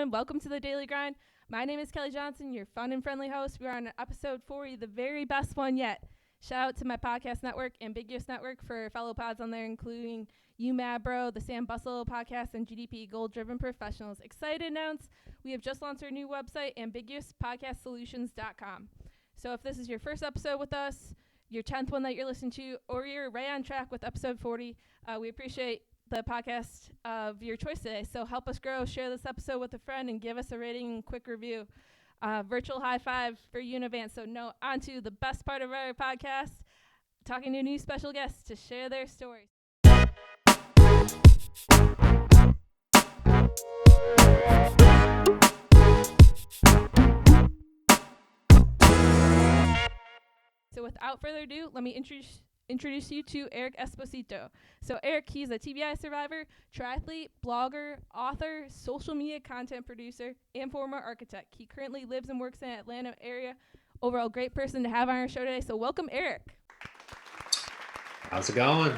everyone. Welcome to the Daily Grind. My name is Kelly Johnson, your fun and friendly host. We're on episode 40, the very best one yet. Shout out to my podcast network, Ambiguous Network, for fellow pods on there, including You Mad Bro, the Sam Bustle podcast, and GDP Goal Driven Professionals. Excited to announce we have just launched our new website, ambiguouspodcastsolutions.com. So if this is your first episode with us, your 10th one that you're listening to, or you're right on track with episode 40, we appreciate the podcast of your choice today. So help us grow, share this episode with a friend, and give us a rating and quick review. Virtual high five for you in advance. So on to the best part of our podcast, talking to new special guests to share their stories. So without further ado, let me introduce you to Eric Esposito. So Eric, he's a TBI survivor, triathlete, blogger, author, social media content producer, and former architect. He currently lives and works in the Atlanta area. Overall, great person to have on our show today. So welcome, Eric. How's it going?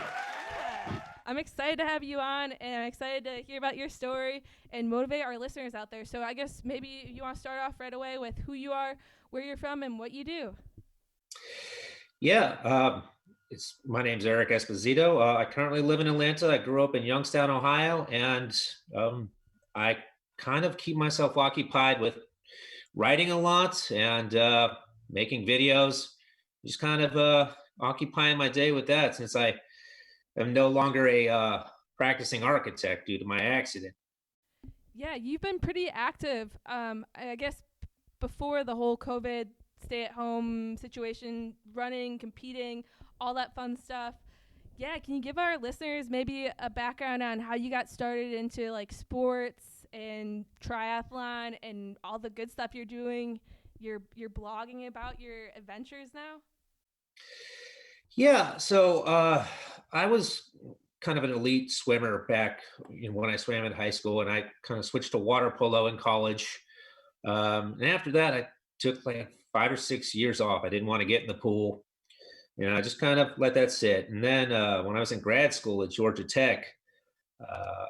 I'm excited to have you on, and I'm excited to hear about your story and motivate our listeners out there. So I guess maybe you want to start off right away with who you are, where you're from, and what you do. Yeah, my name's Eric Esposito. I currently live in Atlanta. I grew up in Youngstown, Ohio, and I kind of keep myself occupied with writing a lot and making videos. Just kind of occupying my day with that since I am no longer a practicing architect due to my accident. Yeah, you've been pretty active. I guess before the whole COVID stay-at-home situation, running, competing, all that fun stuff. Yeah, can you give our listeners maybe a background on how you got started into like sports and triathlon and all the good stuff you're doing? You're blogging about your adventures now? Yeah, so I was kind of an elite swimmer back when I swam in high school, and I kind of switched to water polo in college. And after that, I took like 5 or 6 years off. I didn't want to get in the pool. I just kind of let that sit. And then when I was in grad school at Georgia Tech, uh,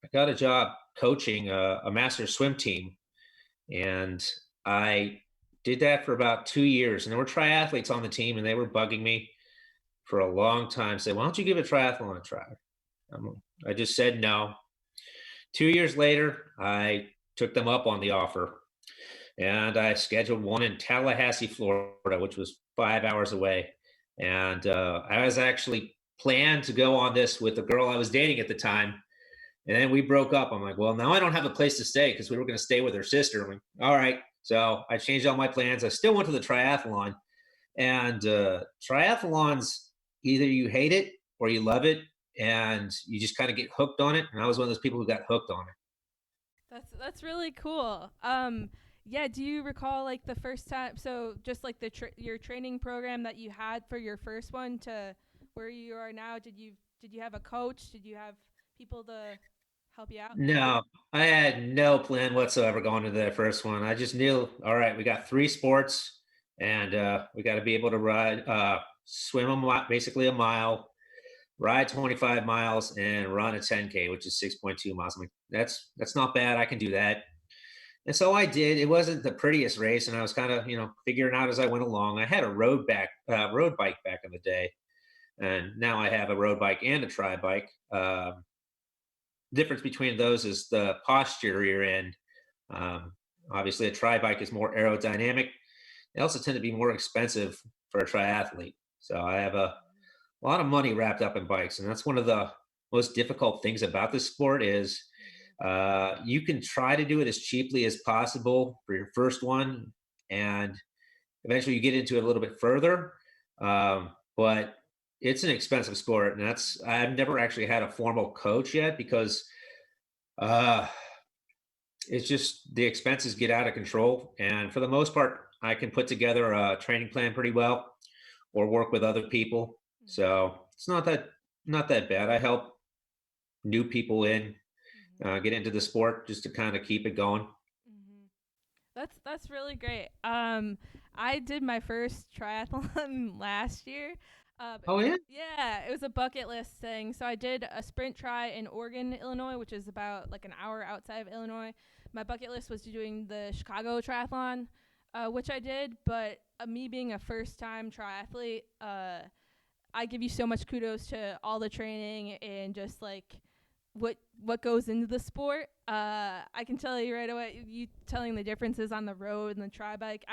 I got a job coaching a master swim team. And I did that for about 2 years. And there were triathletes on the team, and they were bugging me for a long time. Say, why don't you give a triathlon a try? I just said no. 2 years later, I took them up on the offer. And I scheduled one in Tallahassee, Florida, which was 5 hours away. And I was actually planned to go on this with the girl I was dating at the time. And then we broke up. I'm like, well, now I don't have a place to stay because we were going to stay with her sister. I'm like, all right. So I changed all my plans. I still went to the triathlon. And triathlons, either you hate it or you love it. And you just kind of get hooked on it. And I was one of those people who got hooked on it. That's really cool. Yeah, do you recall like the first time? So just like your training program that you had for your first one to where you are now. Did you have a coach? Did you have people to help you out? No, I had no plan whatsoever going into that first one. I just knew, all right, we got 3 sports, and we got to be able to swim basically a mile, ride 25 miles, and run a 10K, which is 6.2 miles. I'm like, that's not bad. I can do that. And so I did. It wasn't the prettiest race, and I was kind of, figuring out as I went along. I had a road bike back in the day, and now I have a road bike and a tri bike. Difference between those is the posture you're in. Obviously, a tri bike is more aerodynamic. They also tend to be more expensive for a triathlete. So I have a lot of money wrapped up in bikes, and that's one of the most difficult things about this sport is you can try to do it as cheaply as possible for your first one, and eventually you get into it a little bit further. But it's an expensive sport, and I've never actually had a formal coach yet because uh, it's just the expenses get out of control. And for the most part, I can put together a training plan pretty well, or work with other people. So it's not that bad. I help new people get into the sport just to kind of keep it going. Mm-hmm. That's really great. I did my first triathlon last year. But Oh yeah. yeah, it was a bucket list thing. So I did a sprint try in Oregon, Illinois, which is about like an hour outside of Illinois. My bucket list was doing the Chicago Triathlon, which I did. But me being a first time triathlete, I give you so much kudos to all the training and just like what what goes into the sport. I can tell you right away. You telling the differences on the road and the tri bike.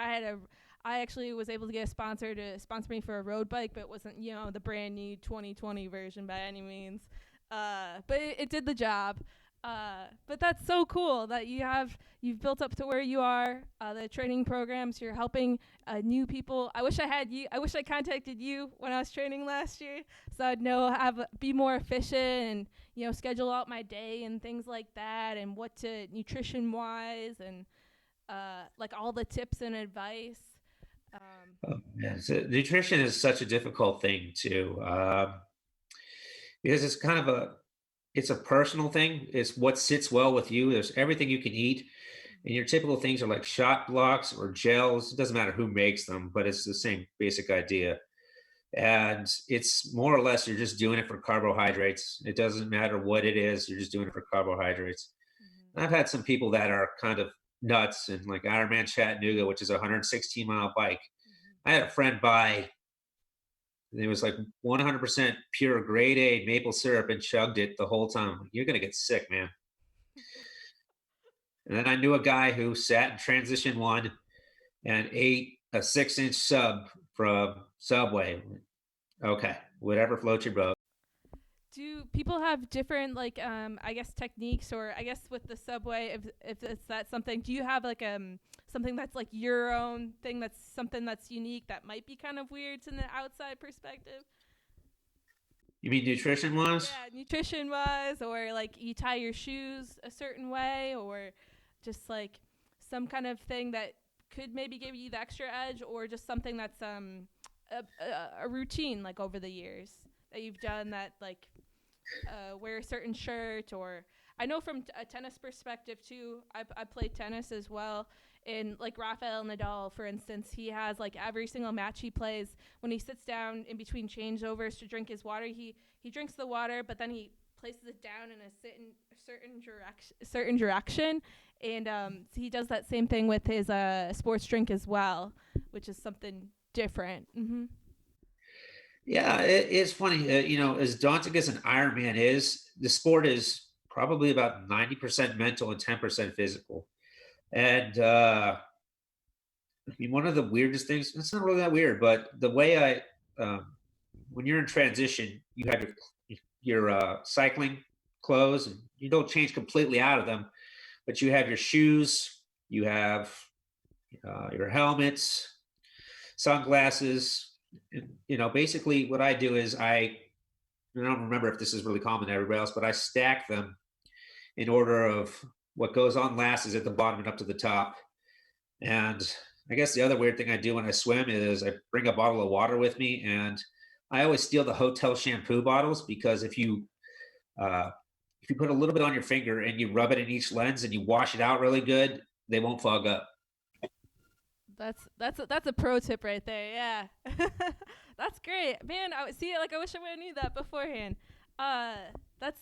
I actually was able to get a sponsor to sponsor me for a road bike, but it wasn't the brand new 2020 version by any means. But it did the job. But that's so cool that you've built up to where you are. The training programs you're helping new people. I wish I had you. I wish I contacted you when I was training last year, so I'd know be more efficient and schedule out my day and things like that, and what to nutrition wise and like all the tips and advice. Um, Oh, yeah. So nutrition is such a difficult thing too, because it's a personal thing. It's what sits well with you. There's everything you can eat, and your typical things are like shot blocks or gels. It doesn't matter who makes them, but it's the same basic idea. And it's more or less you're just doing it for carbohydrates. It doesn't matter what it is. You're just doing it for carbohydrates. mhm. And I've had some people that are kind of nuts and like Ironman Chattanooga, which is a 116-mile bike. Mhm. I had a friend buy, and it was like 100% pure grade A maple syrup and chugged it the whole time. You're going to get sick, man. And then I knew a guy who sat in transition one and ate a 6-inch sub from Subway. Okay, whatever floats your boat. Do people have different like I guess techniques, or I guess with the subway, if it's that something, do you have like something that's like your own thing, that's something that's unique that might be kind of weird to the outside perspective? You mean nutrition wise? Yeah, nutrition wise, or like you tie your shoes a certain way, or just like some kind of thing that could maybe give you the extra edge, or just something that's a routine like over the years that you've done, that like wear a certain shirt. Or I know from a tennis perspective too. I play tennis as well, and like Rafael Nadal, for instance, he has like every single match he plays. When he sits down in between changeovers to drink his water, he drinks the water, but then he places it down in certain direction, and so he does that same thing with his sports drink as well, which is something different. Yeah, it's funny. As daunting as an Ironman is, the sport is probably about 90% mental and 10% physical. And I mean, one of the weirdest things, it's not really that weird, but the way when you're in transition, you have your cycling clothes, and you don't change completely out of them, but you have your shoes, you have your helmets, sunglasses. And, basically what I do is I don't remember if this is really common to everybody else, but I stack them in order of what goes on last is at the bottom and up to the top. And I guess the other weird thing I do when I swim is I bring a bottle of water with me, and I always steal the hotel shampoo bottles because uh, if you put a little bit on your finger and you rub it in each lens and you wash it out really good, they won't fog up. That's a pro tip right there. Yeah, that's great, man. I see. Like, I wish I would have knew that beforehand. Uh, that's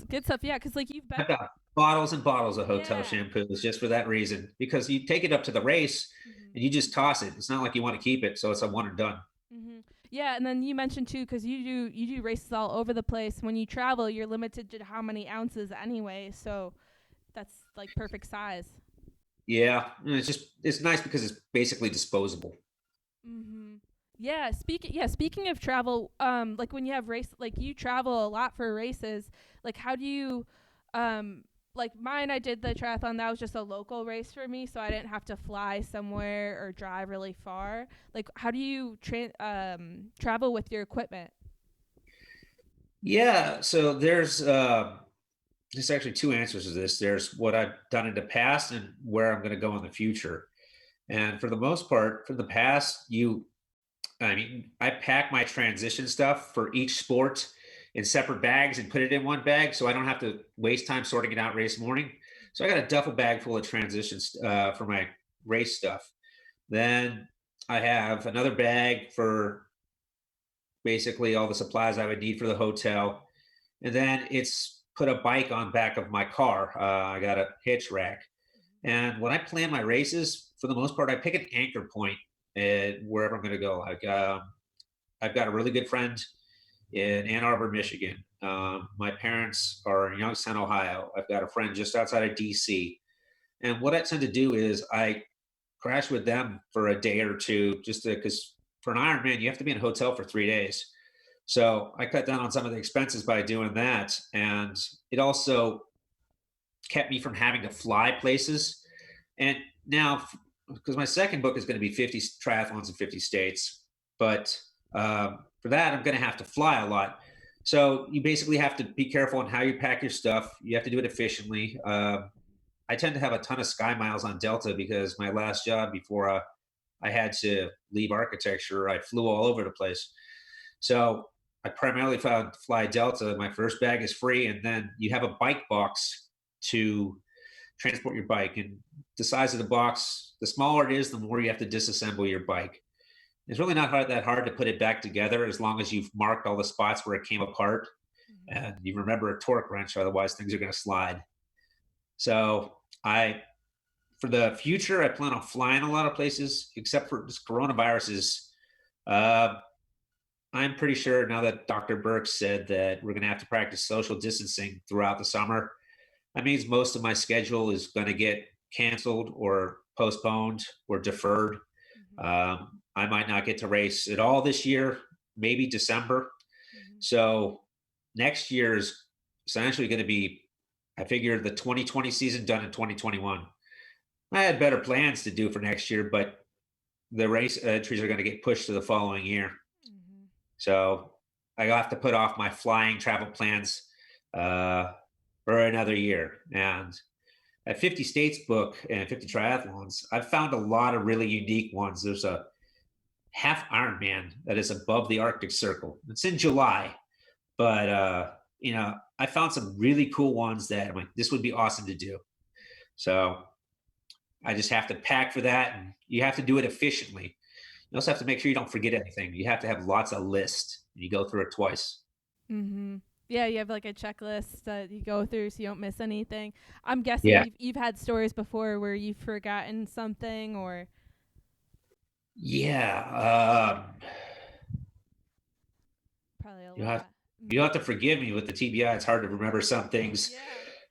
good stuff. Yeah, because like you've been. I've got bottles and bottles of hotel Yeah. shampoos just for that reason because you take it up to the race Mhm. and you just toss it. It's not like you want to keep it, so it's a one and done. Yeah, and then you mentioned too, because you do races all over the place. When you travel, you're limited to how many ounces anyway. So that's like perfect size. Yeah, and it's nice because it's basically disposable. Yeah, speaking of travel, like when you have race, like you travel a lot for races. Like how do you, um, like mine? I did the triathlon. That was just a local race for me, so I didn't have to fly somewhere or drive really far. Like how do you travel with your equipment? Yeah, so there's actually two answers to this. There's what I've done in the past and where I'm going to go in the future. And for the most part, for the past, I mean, I pack my transition stuff for each sport in separate bags and put it in one bag so I don't have to waste time sorting it out race morning. So I got a duffel bag full of transitions for my race stuff. Then I have another bag for basically all the supplies I would need for the hotel, and then it's put a bike on back of my car. I got a hitch rack, and when I plan my races, for the most part, I pick an anchor point wherever I'm going to go. I've got a really good friend in Ann Arbor, Michigan. My parents are in Youngstown, Ohio. I've got a friend just outside of DC. And what I tend to do is I crash with them for a day or two, just because for an Ironman, you have to be in a hotel for 3 days. So I cut down on some of the expenses by doing that. And it also kept me from having to fly places. And now, because my second book is going to be 50 triathlons in 50 states, but for that, I'm going to have to fly a lot. So you basically have to be careful on how you pack your stuff. You have to do it efficiently. I tend to have a ton of sky miles on Delta because my last job before I had to leave architecture, I flew all over the place. So I primarily fly Delta. My first bag is free, and then you have a bike box to transport your bike. And the size of the box, the smaller it is, the more you have to disassemble your bike. It's really not that hard to put it back together as long as you've marked all the spots where it came apart Mhm. and you remember a torque wrench. Otherwise, things are going to slide. So for the future, I plan on flying a lot of places, except for this coronaviruses. Uh, I'm pretty sure now that Dr. Burke said that we're going to have to practice social distancing throughout the summer. That means most of my schedule is going to get canceled or postponed or deferred. Mhm. I might not get to race at all this year, maybe December. Mhm. So next year is essentially going to be, I figure, the 2020 season done in 2021. I had better plans to do for next year, but the race entries are going to get pushed to the following year. Mhm. So I have to put off my flying travel plans uh, for another year. And at 50 States book and 50 triathlons, I've found a lot of really unique ones. There's a half Ironman that is above the Arctic Circle. It's in July, but I found some really cool ones that I'm like, this would be awesome to do. So I just have to pack for that, and you have to do it efficiently. You also have to make sure you don't forget anything. You have to have lots of lists. You go through it twice. Mhm. Yeah, you have like a checklist that you go through so you don't miss anything. I'm guessing Yeah, you've had stories before where you've forgotten something or yeah. probably a You have lot. you Mhm. have to forgive me with the TBI. It's hard to remember some things.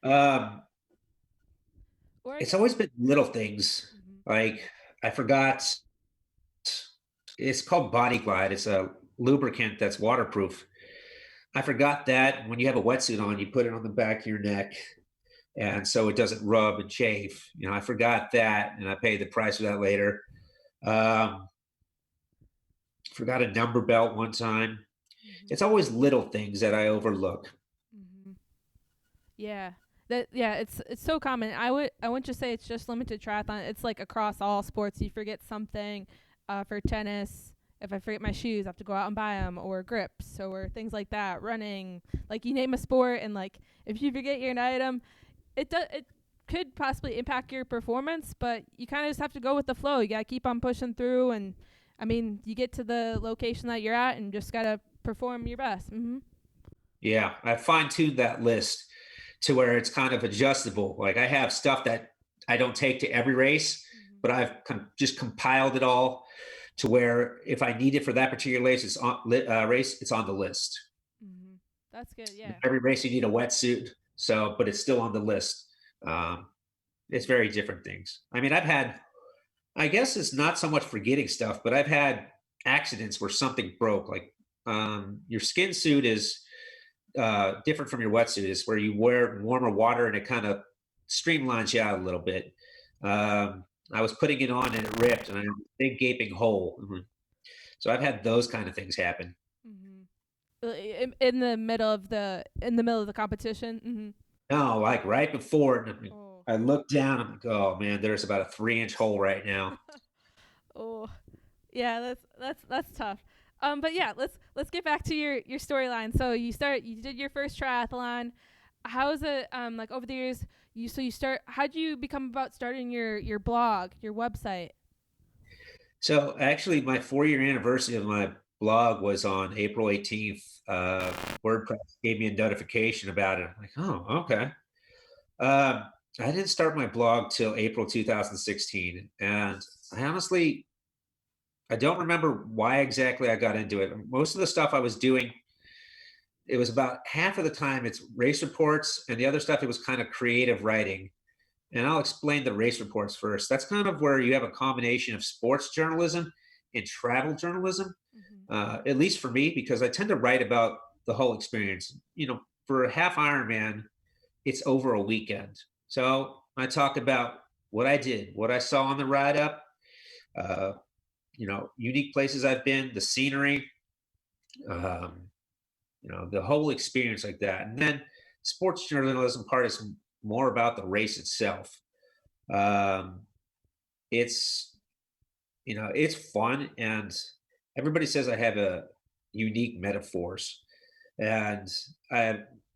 Yeah. Um, Or I it's guess. always been little things. Mhm. Like I forgot. It's called Body Glide. It's a lubricant that's waterproof. I forgot that when you have a wetsuit on, you put it on the back of your neck, and so it doesn't rub and chafe. I forgot that, and I paid the price for that later. Um, Forgot a number belt one time. Mhm. It's always little things that I overlook. Mhm. Yeah. It's so common. I wouldn't just say it's just limited to triathlon. It's like across all sports. You forget something. For tennis, if I forget my shoes, I have to go out and buy them, or grips, or things like that. Running, like you name a sport, and like if you forget your item, it could possibly impact your performance. But you kind of just have to go with the flow. You gotta keep on pushing through, and I mean, you get to the location that you're at, and just gotta perform your best. Mhm. Yeah, I fine-tuned that list to where it's kind of adjustable. Like I have stuff that I don't take to every race, Mhm. but I've just compiled it all to where if I need it for that particular race, it's on the list. Mhm. That's good. Yeah. Every race you need a wetsuit, so but it's still on the list. Um, it's very different things. I mean, I guess it's not so much forgetting stuff, but I've had accidents where something broke. Like your skin suit is different from your wetsuit. Is where you wear warmer water and it kind of streamlines you out a little bit. I was putting it on and it ripped, and I had a big gaping hole. So I've had those kind of things happen. Mhm. In the middle of the competition. Mhm. No, like right before, and Oh. I looked down. I'm like, oh man, there's about a 3 inch hole right now. Oh. Yeah, that's tough. But yeah, let's get back to your storyline. So you did your first triathlon. How is it like over the years you start how'd you become about starting your blog, your website? So actually, my 4 year anniversary of my blog was on April 18th. WordPress gave me a notification about it. I'm like, oh, okay. I didn't start my blog till April 2016, and I honestly I don't remember why exactly I got into it. Most of the stuff I was doing, it was about half of the time it's race reports, and the other stuff it was kind of creative writing. And I'll explain the race reports first. That's kind of where you have a combination of sports journalism and travel journalism, Mm-hmm. at least for me, because I tend to write about the whole experience. For a half Ironman, it's over a weekend. So I talk about what I did, what I saw on the ride up, uh, unique places I've been, the scenery, um, the whole experience like that. And then sports journalism part is more about the race itself. Um, it's it's fun, and everybody says I have a unique metaphors, and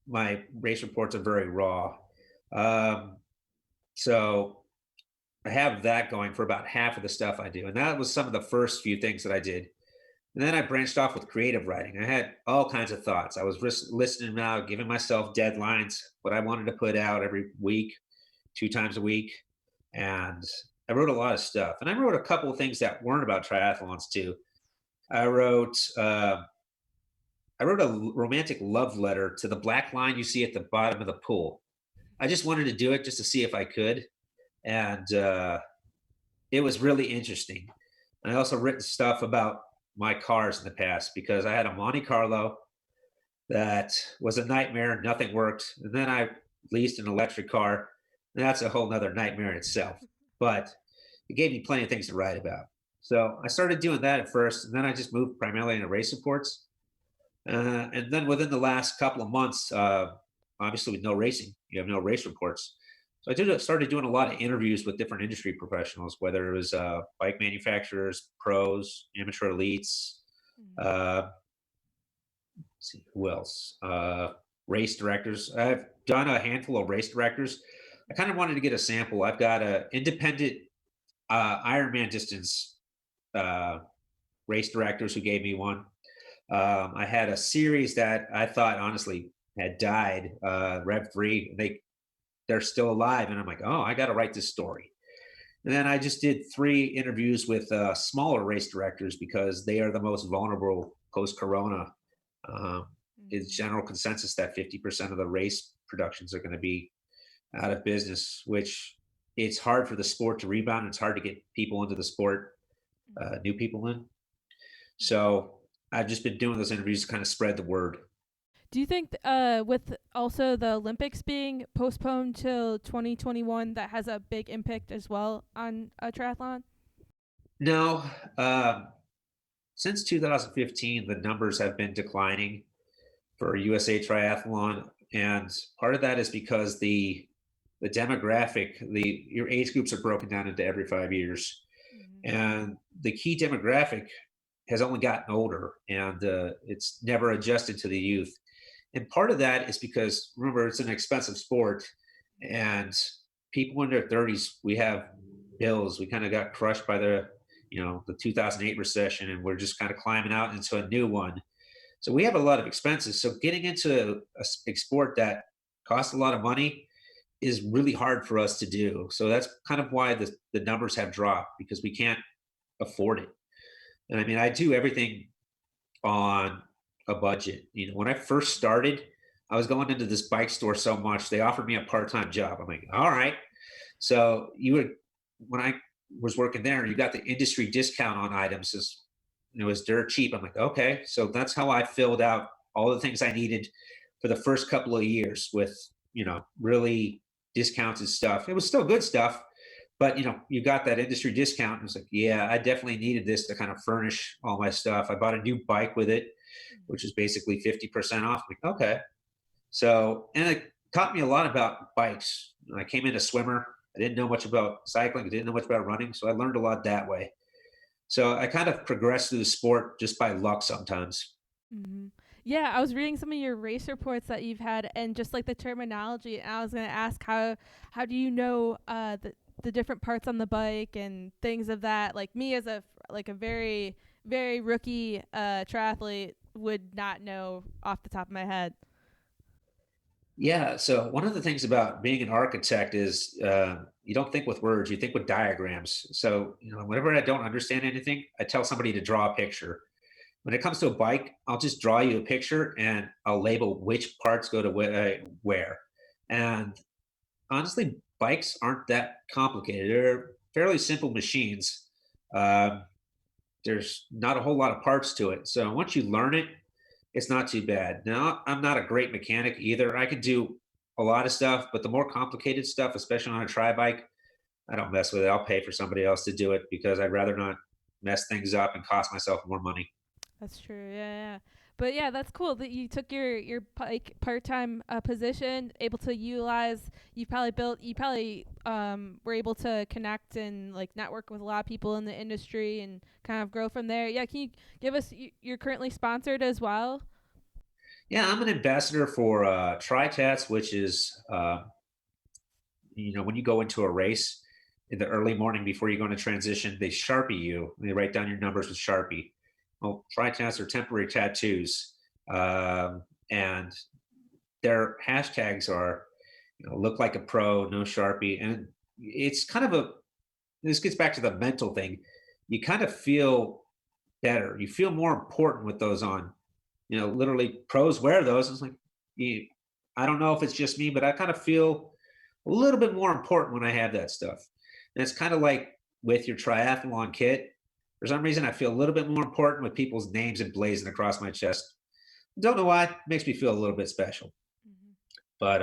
my race reports are very raw. Um, so I have that going for about half of the stuff I do, and that was some of the first few things that I did. And then I branched off with creative writing. I had all kinds of thoughts. I was listening now, giving myself deadlines, what I wanted to put out every week, 2 times a week, and I wrote a lot of stuff. And I wrote a couple of things that weren't about triathlons too. I wrote uh, I wrote a romantic love letter to the black line you see at the bottom of the pool. I just wanted to do it just to see if I could, and it was really interesting. And I also written stuff about my cars in the past because I had a Monte Carlo that was a nightmare. Nothing worked. And then I leased an electric car. And that's a whole nother nightmare in itself. But it gave me plenty of things to write about. So I started doing that at first. And then I just moved primarily into race reports. And then within the last couple of months, obviously with no racing, you have no race reports. So started doing a lot of interviews with different industry professionals, whether it was bike manufacturers, pros, amateur elites, Mm-hmm. uh, let's see who else, race directors. I've done a handful of race directors. I kind of wanted to get a sample. I've got a independent Ironman distance uh, race directors who gave me one. I had a series that I thought honestly had died, Rev 3. They're still alive, and I'm like, oh, I got to write this story. And then I just did 3 interviews with smaller race directors because they are the most vulnerable post Corona. Um, it's Mm-hmm. general consensus that 50% of the race productions are going to be out of business, which it's hard for the sport to rebound. It's hard to get people into the sport, Mm-hmm. new people in. Yeah. So I've just been doing those interviews to kind of spread the word. Do you think with also the Olympics being postponed till 2021 that has a big impact as well on a triathlon? No, um, since 2015, the numbers have been declining for USA Triathlon, and part of that is because the demographic, your age groups are broken down into every 5 years, Mm-hmm. and the key demographic has only gotten older, and it's never adjusted to the youth. And part of that is because remember it's an expensive sport, and people in their 30s we have bills. We kind of got crushed by the 2008 recession, and we're just kind of climbing out into a new one. So we have a lot of expenses. So getting into a sport that costs a lot of money is really hard for us to do. So that's kind of why the numbers have dropped because we can't afford it. And I mean, I do everything on a budget. When I first started, I was going into this bike store so much, they offered me a part-time job. I'm like, all right. So when I was working there, you got the industry discount on items. It was dirt cheap. I'm like, okay. So that's how I filled out all the things I needed for the first couple of years with, really discounted stuff. It was still good stuff, but you got that industry discount. And it's like, yeah, I definitely needed this to kind of furnish all my stuff. I bought a new bike with it, which is basically 50% off. I'm like, okay. So, and it taught me a lot about bikes. I came in a swimmer. I didn't know much about cycling. I didn't know much about running. So I learned a lot that way. So I kind of progressed through the sport just by luck sometimes. Mm-hmm. Yeah, I was reading some of your race reports that you've had, and just like the terminology. And I was gonna ask how do you know the different parts on the bike and things of that. Like me as a very very rookie triathlete would not know off the top of my head. Yeah. So one of the things about being an architect is you don't think with words, you think with diagrams. So, whenever I don't understand anything, I tell somebody to draw a picture. When it comes to a bike, I'll just draw you a picture and I'll label which parts go to where. And honestly, bikes aren't that complicated. They're fairly simple machines. Um, there's not a whole lot of parts to it. So once you learn it, it's not too bad. Now, I'm not a great mechanic either. I can do a lot of stuff, but the more complicated stuff, especially on a tri bike, I don't mess with it. I'll pay for somebody else to do it because I'd rather not mess things up and cost myself more money. That's true. Yeah, yeah. But yeah, that's cool that you took your like part time position, able to utilize. You probably were able to connect and like network with a lot of people in the industry and kind of grow from there. Yeah, can you give us? You're currently sponsored as well. Yeah, I'm an ambassador for TriTats, which is when you go into a race in the early morning before you go into transition, they Sharpie you. They write down your numbers with Sharpie. Well, TriTats are temporary tattoos, and their hashtags are look like a pro, no Sharpie, and it's kind of a. This gets back to the mental thing. You kind of feel better. You feel more important with those on. Literally pros wear those. It's like, you, I don't know if it's just me, but I kind of feel a little bit more important when I have that stuff. And it's kind of like with your triathlon kit. For some reason, I feel a little bit more important with people's names emblazoned across my chest. Don't know why. It makes me feel a little bit special. Hmm. But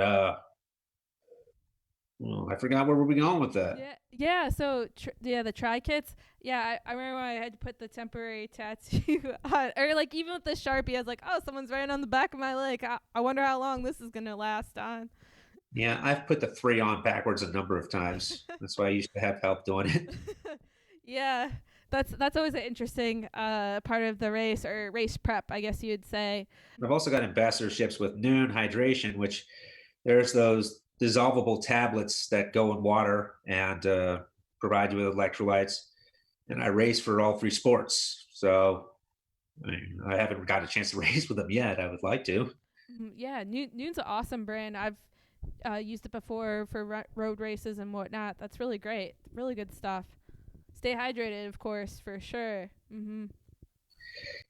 well, I forgot where were we going with that. Yeah, yeah. So yeah, the tri kits. Yeah, I remember when I had to put the temporary tattoo on, or like even with the Sharpie, I was like, oh, someone's writing on the back of my leg. I wonder how long this is gonna last on. Yeah, I've put the three on backwards a number of times. That's why I used to have help doing it. Yeah, that's always an interesting part of the race or race prep, I guess you'd say. I've also got ambassadorships with Noon Hydration, which there's those dissolvable tablets that go in water and provide you with electrolytes. And I race for all three sports. So I haven't got a chance to race with them yet. I would like to. Mhm. Yeah, Noon's an awesome brand. I've used it before for road races and whatnot. That's really great. Really good stuff. Stay hydrated, of course, for sure.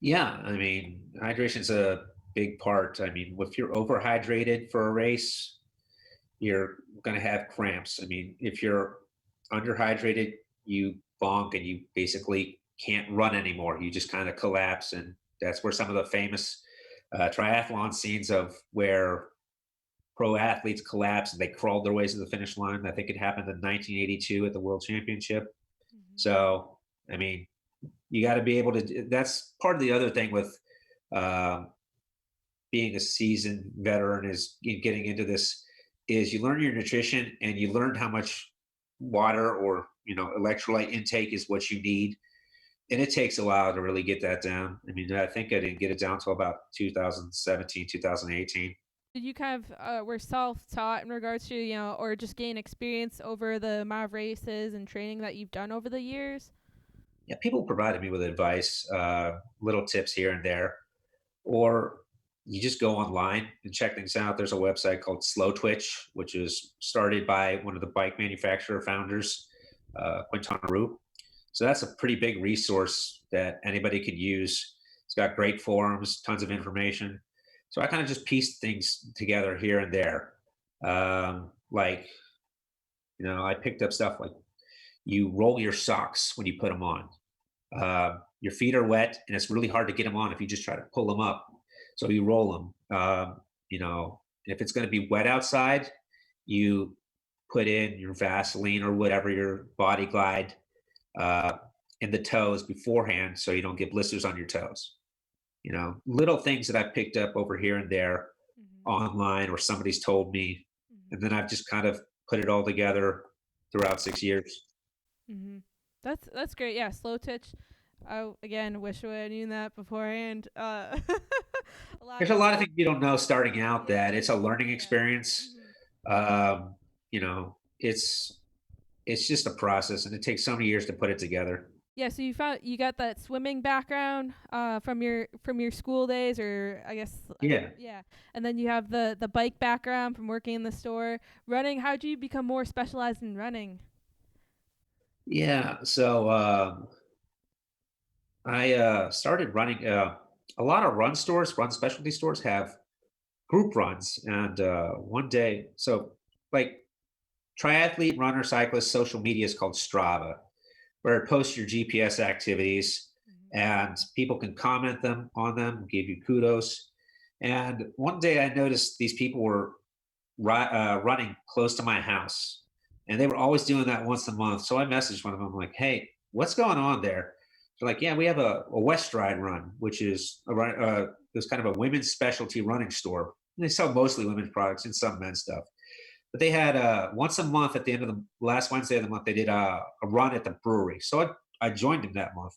Yeah, I mean, hydration's a big part. I mean, if you're overhydrated for a race, you're going to have cramps. I mean, if you're underhydrated, you bonk and you basically can't run anymore. You just kind of collapse. And that's where some of the famous triathlon scenes of where pro athletes collapsed and they crawled their ways to the finish line. I think it happened in 1982 at the World Championship. Hmm. So, I mean, you got to be able to. That's part of the other thing with um, being a seasoned veteran is getting into this is you learn your nutrition and you learn how much water or electrolyte intake is what you need, and it takes a while to really get that down. I mean, I think I didn't get it down till about 2017, 2018. Did you kind of were self taught in regards to or just gain experience over the amount of races and training that you've done over the years? Yeah, people provided me with advice, little tips here and there, or you just go online and check things out. There's a website called Slow Twitch, which is started by one of the bike manufacturer founders, Quinton Root. So that's a pretty big resource that anybody could use. It's got great forums, tons of information. So I kind of just pieced things together here and there. Like, I picked up stuff like you roll your socks when you put them on. Your feet are wet and it's really hard to get them on if you just try to pull them up. So you roll them. If it's going to be wet outside, you put in your Vaseline or whatever your body glide uh, in the toes beforehand so you don't get blisters on your toes. Little things that I've picked up over here and there Hmm. online or somebody's told me. And then I've just kind of put it all together throughout 6 years. Hmm. That's great. Yeah, slow twitch. I again wish I would known that beforehand. A lot There's of a lot of people. things you don't know starting out Yeah, that it's a learning yeah. experience. Hmm. It's just a process and it takes so many years to put it together. Yeah, so you got that swimming background from your school days, or I guess Yeah. yeah, and then you have the bike background from working in the store. Running, how did you become more specialized in running? Yeah. So I started running. A lot of run specialty stores have group runs. And one day, so like triathlete, runner, cyclist, social media is called Strava, where it posts your GPS activities Mhm. and people can comment them on them, give you kudos. And one day I noticed these people were running close to my house, and they were always doing that once a month. So I messaged one of them like, "Hey, what's going on there?" They're like, "Yeah, we have a West Ride run, which is it's kind of a women's specialty running store. They sell mostly women's products and some men's stuff. But they had once a month at the end of the last Wednesday of the month, they did a run at the brewery. So I joined them that month,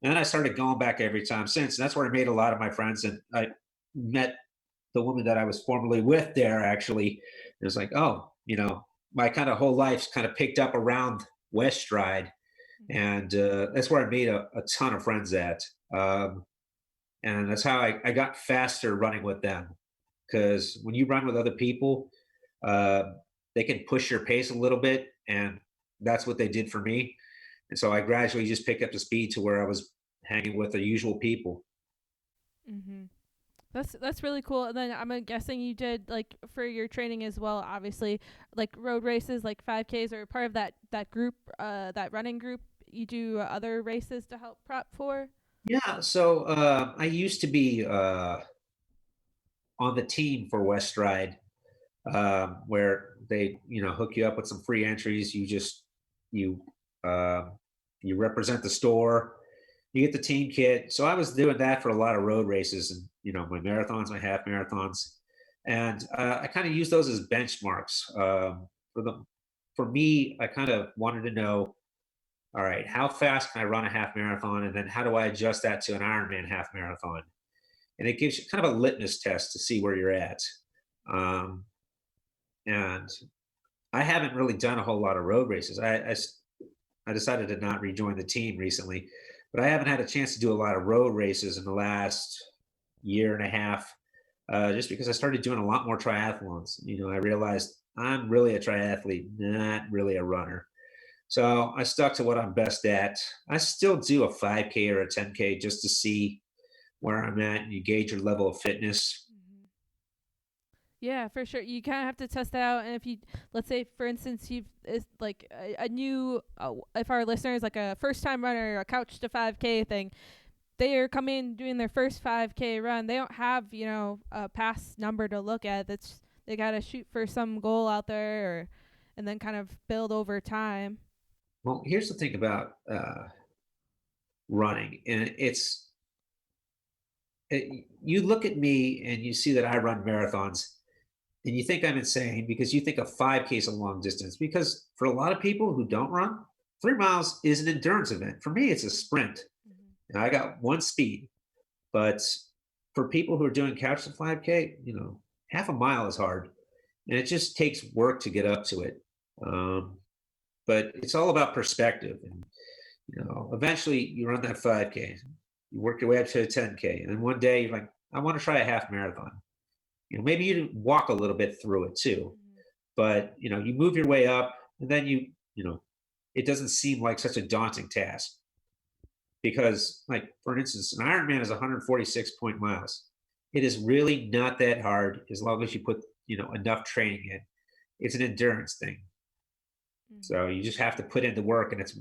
and then I started going back every time since. And that's where I made a lot of my friends, and I met the woman that I was formerly with there. Actually, it was like, oh, my kind of whole life's kind of picked up around West Stride, Mhm. and that's where I made a ton of friends at. Um, and that's how I got faster running with them. Because when you run with other people, uh, they can push your pace a little bit, and that's what they did for me. And so I gradually just picked up the speed to where I was hanging with the usual people. Mhm. That's really cool. And then I'm guessing you did like for your training as well, obviously, like road races, like 5Ks, or part of that group, that running group. You do other races to help prep for. Yeah, so I used to be on the team for West Ride, where they hook you up with some free entries. You uh, you represent the store, you get the team kit. So I was doing that for a lot of road races, and my marathons, my half marathons, and I kind of use those as benchmarks for the for me. I kind of wanted to know, all right, how fast can I run a half marathon, and then how do I adjust that to an Ironman half marathon? And it gives you kind of a litmus test to see where you're at. Um, and I haven't really done a whole lot of road races. I decided to not rejoin the team recently, but I haven't had a chance to do a lot of road races in the last year and a half, just because I started doing a lot more triathlons. I realized I'm really a triathlete, not really a runner. So I stuck to what I'm best at. I still do a 5K or a 10K just to see where I'm at and you gauge your level of fitness. Mhm. Yeah, for sure. You kind of have to test that out. And if you, let's say, for instance, you've is like a new, if our listeners like a first time runner, a couch to 5K thing, they are coming doing their first 5K run. They don't have a past number to look at. That's they gotta shoot for some goal out there, or and then kind of build over time. Well, here's the thing about running, and you look at me and you see that I run marathons, and you think I'm insane because you think a 5K is a long distance. Because for a lot of people who don't run, 3 miles is an endurance event. For me, it's a sprint. Mhm. And I got one speed. But for people who are doing couch to 5K, half a mile is hard. And it just takes work to get up to it. Um, but it's all about perspective. And, eventually you run that 5K, you work your way up to a 10K. And then one day you're like, I want to try a half marathon. Maybe you walk a little bit through it too, Mhm. but you move your way up, and then you know, it doesn't seem like such a daunting task because, like for instance, an Ironman is 146 miles. It is really not that hard as long as you put enough training in. It's an endurance thing, so Mhm. you just have to put in the work, and it's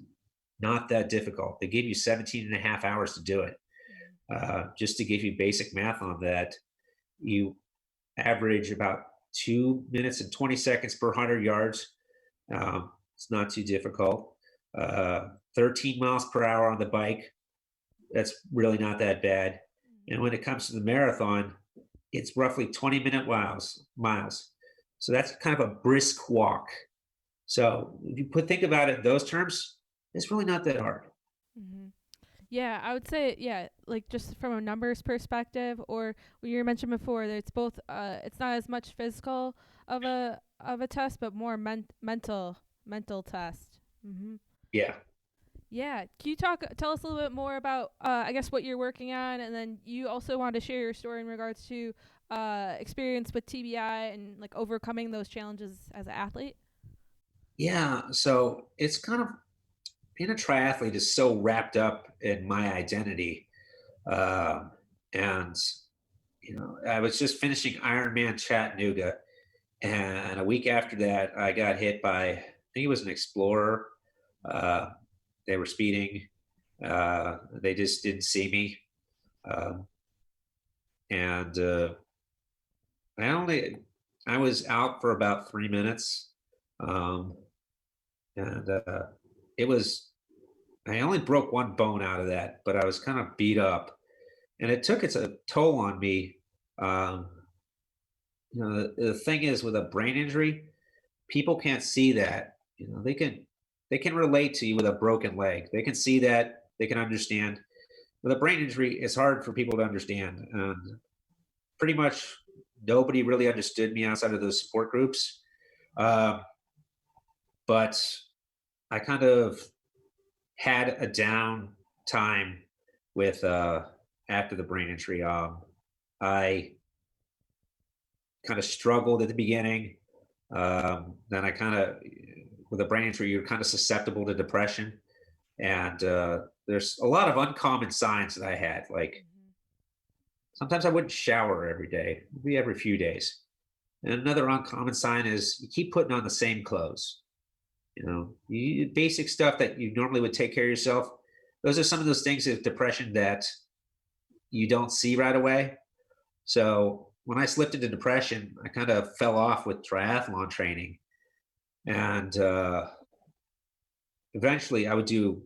not that difficult. They give you 17 and a half hours to do it. Mhm. Just to give you basic math on that, you average about 2 minutes and 20 seconds per 100 yards. It's not too difficult. 13 miles per hour on the bike. That's really not that bad. And when it comes to the marathon, it's roughly 20-minute miles. So that's kind of a brisk walk. So if you think about it in those terms, it's really not that hard. Mhm. Yeah, I would say yeah, like just from a numbers perspective, or what you mentioned before, that it's both. It's not as much physical of a test, but more mental test. Mhm. Yeah. Yeah. Can you tell us a little bit more about, I guess, what you're working on, and then you also want to share your story in regards to experience with TBI and like overcoming those challenges as an athlete? Yeah, so it's kind of being a triathlete is so wrapped up in my identity. Um, and I was just finishing Ironman Chattanooga, and a week after that, I got hit by, I think it was an Explorer. Uh, they were speeding. They just didn't see me, um, and I only I was out for about 3 minutes, um, and it was I only broke one bone out of that, but I was kind of beat up, and it took its a toll on me. Um, the thing is, with a brain injury, people can't see that. They can relate to you with a broken leg. They can see that. They can understand. With a brain injury, it's hard for people to understand. And pretty much nobody really understood me outside of those support groups. Um, but I kind of had a down time with after the brain injury. I kind of struggled at the beginning. Then I kind of, with a brain injury, you're kind of susceptible to depression, and there's a lot of uncommon signs that I had. Like Mm-hmm. sometimes I wouldn't shower every day, maybe every few days. And another uncommon sign is you keep putting on the same clothes. Basic stuff that you normally would take care of yourself. Those are some of those things of depression that you don't see right away. So when I slipped into depression, I kind of fell off with triathlon training, and eventually I would do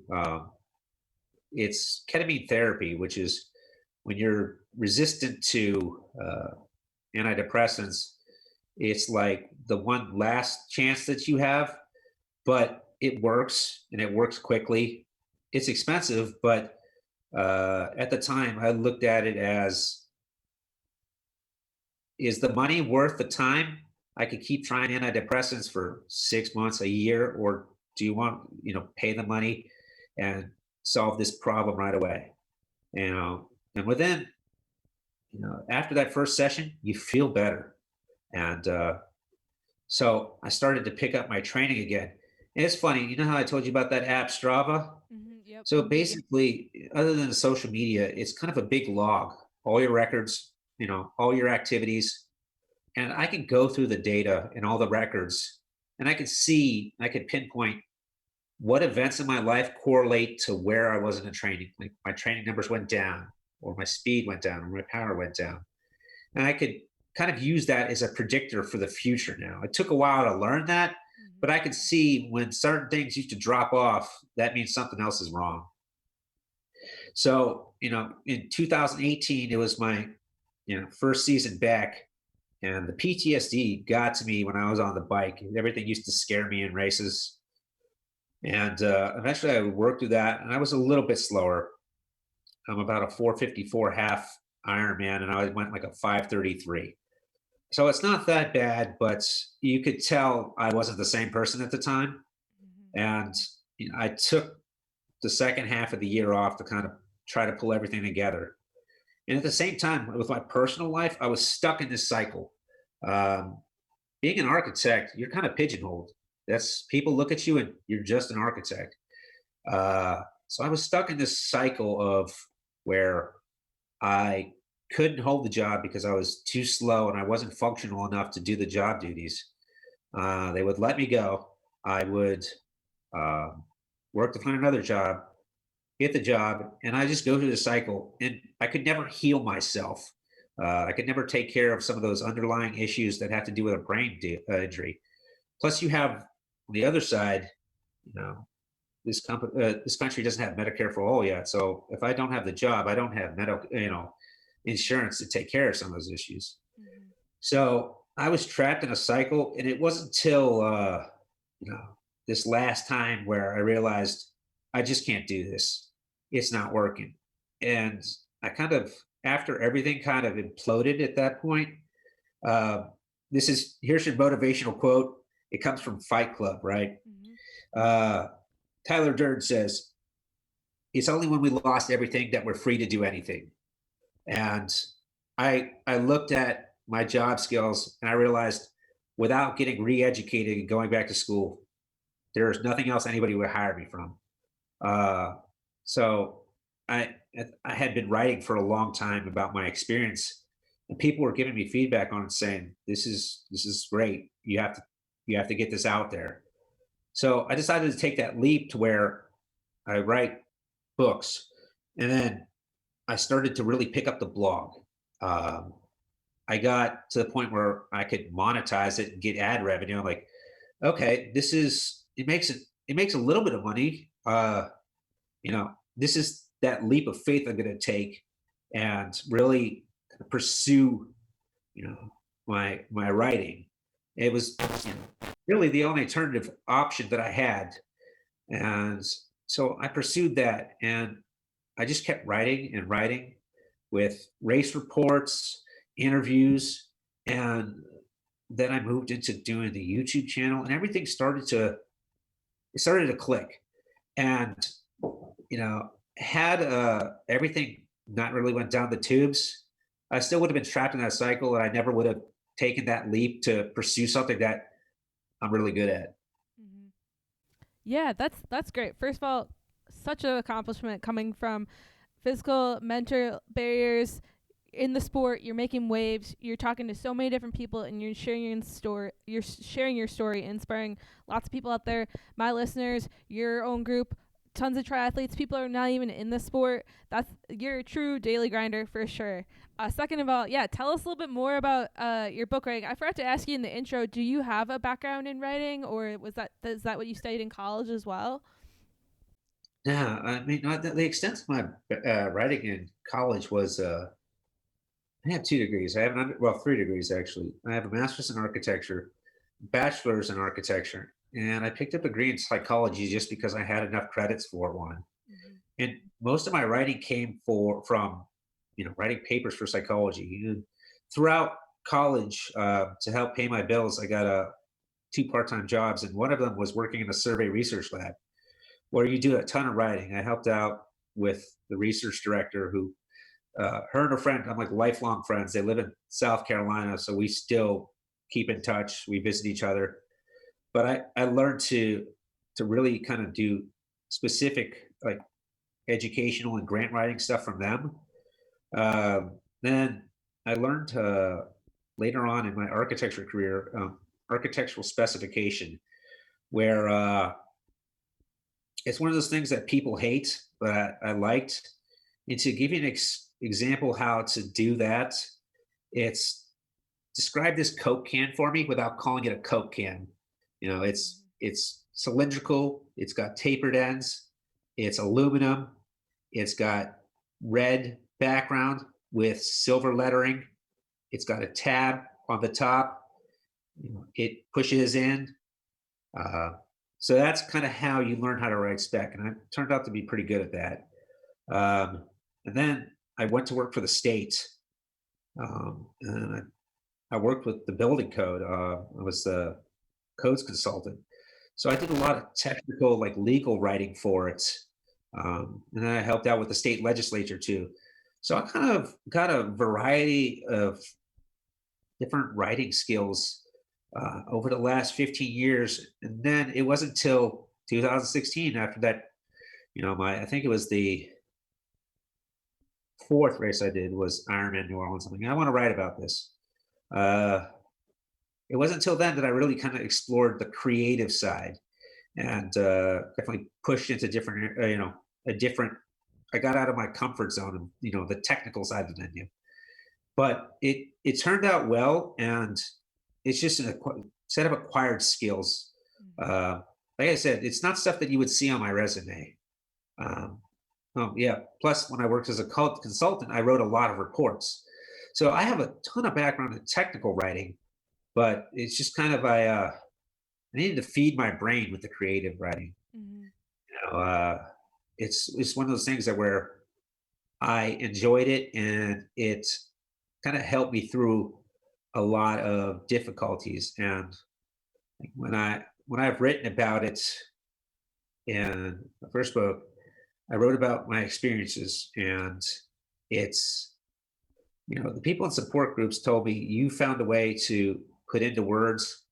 it's ketamine therapy, which is when you're resistant to antidepressants. It's like the one last chance that you have, but it works and it works quickly. It's expensive, but at the time I looked at it as, is the money worth the time? I could keep trying antidepressants for 6 months, a year, or do you want, pay the money and solve this problem right away? And within, after that first session, you feel better. And so I started to pick up my training again. And it's funny, you know how I told you about that app Strava? Mm-hmm. Yep. So basically, other than the social media, it's kind of a big log, all your records, all your activities. And I can go through the data and all the records, and I could pinpoint what events in my life correlate to where I was in the training. Like my training numbers went down, or my speed went down, or my power went down. And I could kind of use that as a predictor for the future now. It took a while to learn that, but Mm-hmm. I could see when certain things used to drop off, that means something else is wrong. So, in 2018, it was my, first season back, and the PTSD got to me when I was on the bike. Everything used to scare me in races. And eventually I worked through that, and I was a little bit slower. I'm about a 454 half Ironman, and I went like a 533. So it's not that bad, but you could tell I wasn't the same person at the time. Mm-hmm. And I took the second half of the year off to kind of try to pull everything together. And at the same time, with my personal life, I was stuck in this cycle. Um, Being an architect, you're kind of pigeonholed. That's people look at you and you're just an architect. So I was stuck in this cycle of where I couldn't hold the job because I was too slow and I wasn't functional enough to do the job duties. They would let me go. I would uh, work to find another job, get the job, and I just go through the cycle. And I could never heal myself. I could never take care of some of those underlying issues that have to do with a brain injury. Plus, you have on the other side, you know, this country doesn't have Medicare for all yet. So if I don't have the job, I don't have medical, insurance to take care of some of those issues. Mm-hmm. So I was trapped in a cycle, and it wasn't until you know this last time where I realized I just can't do this. It's not working, and I kind of, after everything kind of imploded at that point. Uh, Here's your motivational quote. It comes from Fight Club, right? Mm-hmm. Uh, Tyler Durden says, it's only when we lost everything that we're free to do anything. And I looked at my job skills and I realized without getting re-educated and going back to school, there's nothing else anybody would hire me from. Uh, so I had been writing for a long time about my experience, and people were giving me feedback on it, saying, "This is great. You have to get this out there." So I decided to take that leap to where I write books, and then I started to really pick up the blog. Um, I got to the point where I could monetize it and get ad revenue. I'm like, okay, it makes a little bit of money. This is that leap of faith I'm going to take and really pursue, you know, my writing. It was really the only alternative option that I had, and so I pursued that, and I just kept writing and writing with race reports, interviews, and then I moved into doing the YouTube channel, and everything started to click. And had everything not really went down the tubes, I still would have been trapped in that cycle, and I never would have taken that leap to pursue something that I'm really good at. Hmm. Yeah, that's great. First of all, such an accomplishment coming from physical, mental barriers in the sport. You're making waves. You're talking to so many different people, and you're sharing your story. You're sharing your story, inspiring lots of people out there. My listeners, your own group, tons of triathletes. People are not even in the sport. You're a true daily grinder for sure. Second of all, yeah, tell us a little bit more about your book writing. I forgot to ask you in the intro. Do you have a background in writing, or is that what you studied in college as well? Yeah, I mean, the extent of my writing in college was I have 2 degrees. I have well, 3 degrees actually. I have a master's in architecture, bachelor's in architecture, and I picked up a degree in psychology just because I had enough credits for one. Mm-hmm. And most of my writing came from writing papers for psychology. And throughout college, to help pay my bills, I got two part-time jobs, and one of them was working in a survey research lab where you do a ton of writing. I helped out with the research director who her and her friend, I'm like lifelong friends. They live in South Carolina, so we still keep in touch. We visit each other. But I learned to really kind of do specific like educational and grant writing stuff from them. Then I learned later on in my architecture career architectural specification, where it's one of those things that people hate, but I liked. And to give you an example how to do that, it's describe this Coke can for me without calling it a Coke can. It's cylindrical. It's got tapered ends. It's aluminum. It's got red background with silver lettering. It's got a tab on the top. It pushes in. Uh, so that's kind of how you learn how to write spec, and I turned out to be pretty good at that. And then I went to work for the state, and I worked with the building code. I was the codes consultant, so I did a lot of technical, like legal writing for it, and then I helped out with the state legislature too. So I kind of got a variety of different writing skills over the last 15 years, and then it wasn't until 2016 after that, my I think it was the fourth race I did was Ironman New Orleans. I'm like, I want to write about this. Uh, it wasn't until then that I really kind of explored the creative side and definitely pushed into different, a different. I got out of my comfort zone and the technical side of the menu, but it turned out well, and it's just a set of acquired skills. Mm-hmm. Uh, like I said, it's not stuff that you would see on my resume. Um, Oh, yeah. Plus, when I worked as a consultant, I wrote a lot of reports. So I have a ton of background in technical writing, but it's just kind of I needed to feed my brain with the creative writing. Mm-hmm. You know, it's one of those things that where I enjoyed it, and it kind of helped me through a lot of difficulties. And when I've written about it in the first book, I wrote about my experiences, and it's, the people in support groups told me you found a way to put into words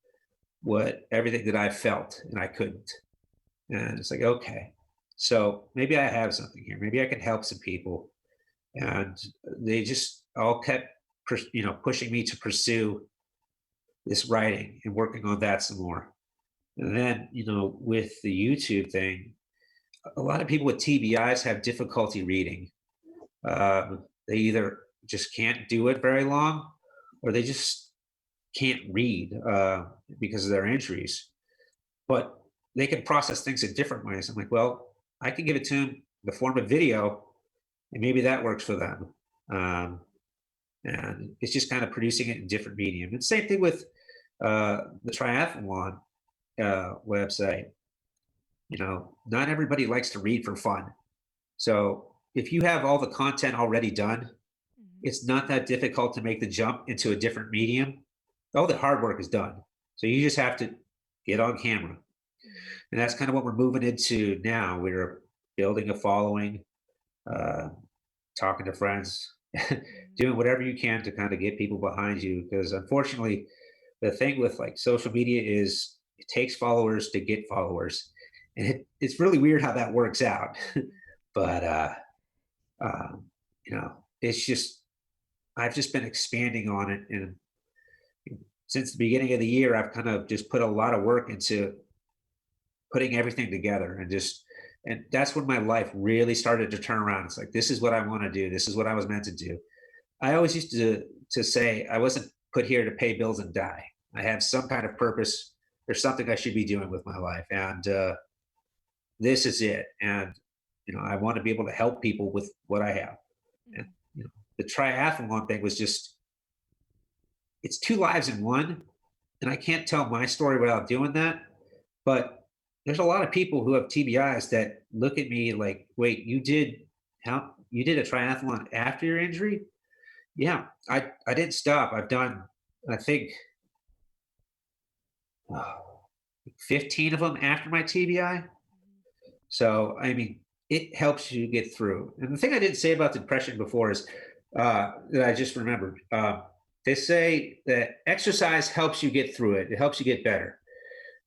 what everything that I felt and I couldn't. And it's like, okay, so maybe I have something here. Maybe I can help some people. And they just all kept, pushing me to pursue this writing and working on that some more. And then, with the YouTube thing, a lot of people with TBIs have difficulty reading. They either just can't do it very long, or they just can't read because of their injuries. But they can process things in different ways. I'm like, well, I can give it to them in the form of video, and maybe that works for them. Um, and it's just kind of producing it in different medium. And same thing with the triathlon website. Not everybody likes to read for fun. So if you have all the content already done, Mhm. it's not that difficult to make the jump into a different medium. All the hard work is done. So you just have to get on camera. Mhm. And that's kind of what we're moving into now. We're building a following, uh, talking to friends, Mhm. doing whatever you can to kind of get people behind you. Because unfortunately, the thing with like social media is it takes followers to get followers. And it's really weird how that works out. Mhm. But, it's just, I've just been expanding on it. And since the beginning of the year, I've kind of just put a lot of work into putting everything together and that's when my life really started to turn around. It's like, this is what I want to do. This is what I was meant to do. I always used to say I wasn't put here to pay bills and die. I have some kind of purpose. There's something I should be doing with my life. And this is it. And, I want to be able to help people with what I have. And, Mhm. you know, the triathlon thing was just, it's two lives in one. And I can't tell my story without doing that. But there's a lot of people who have TBIs that look at me like, wait, you did a triathlon after your injury? Yeah, I didn't stop. I've done, I think, uh, 15 of them after my TBI. Mhm. So, I mean, it helps you get through. And the thing I didn't say about depression before is that I just remembered. They say that exercise helps you get through it. It helps you get better.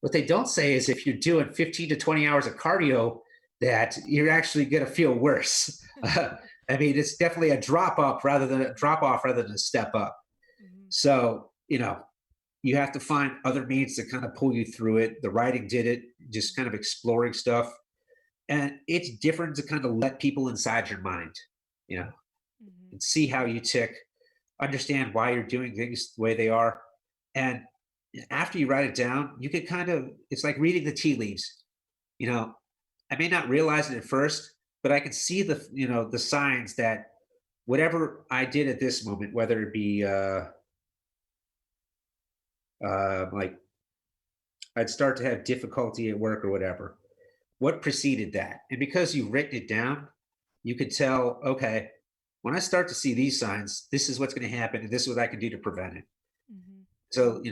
What they don't say is if you're doing 15 to 20 hours of cardio, that you're actually going to feel worse. I mean, it's definitely a drop off rather than a step up. Mhm. So, you have to find other means to kind of pull you through it. The writing did it, just kind of exploring stuff. And it's different to kind of let people inside your mind, you know, Mhm. and see how you tick, understand why you're doing things the way they are. And after you write it down, you can kind of, it's like reading the tea leaves. You know, I may not realize it at first, but I can see the signs that whatever I did at this moment, whether it be like I'd start to have difficulty at work or whatever, what preceded that? And because you've written it down, you could tell, okay, when I start to see these signs, this is what's going to happen, and this is what I can do to prevent it. Mhm. So,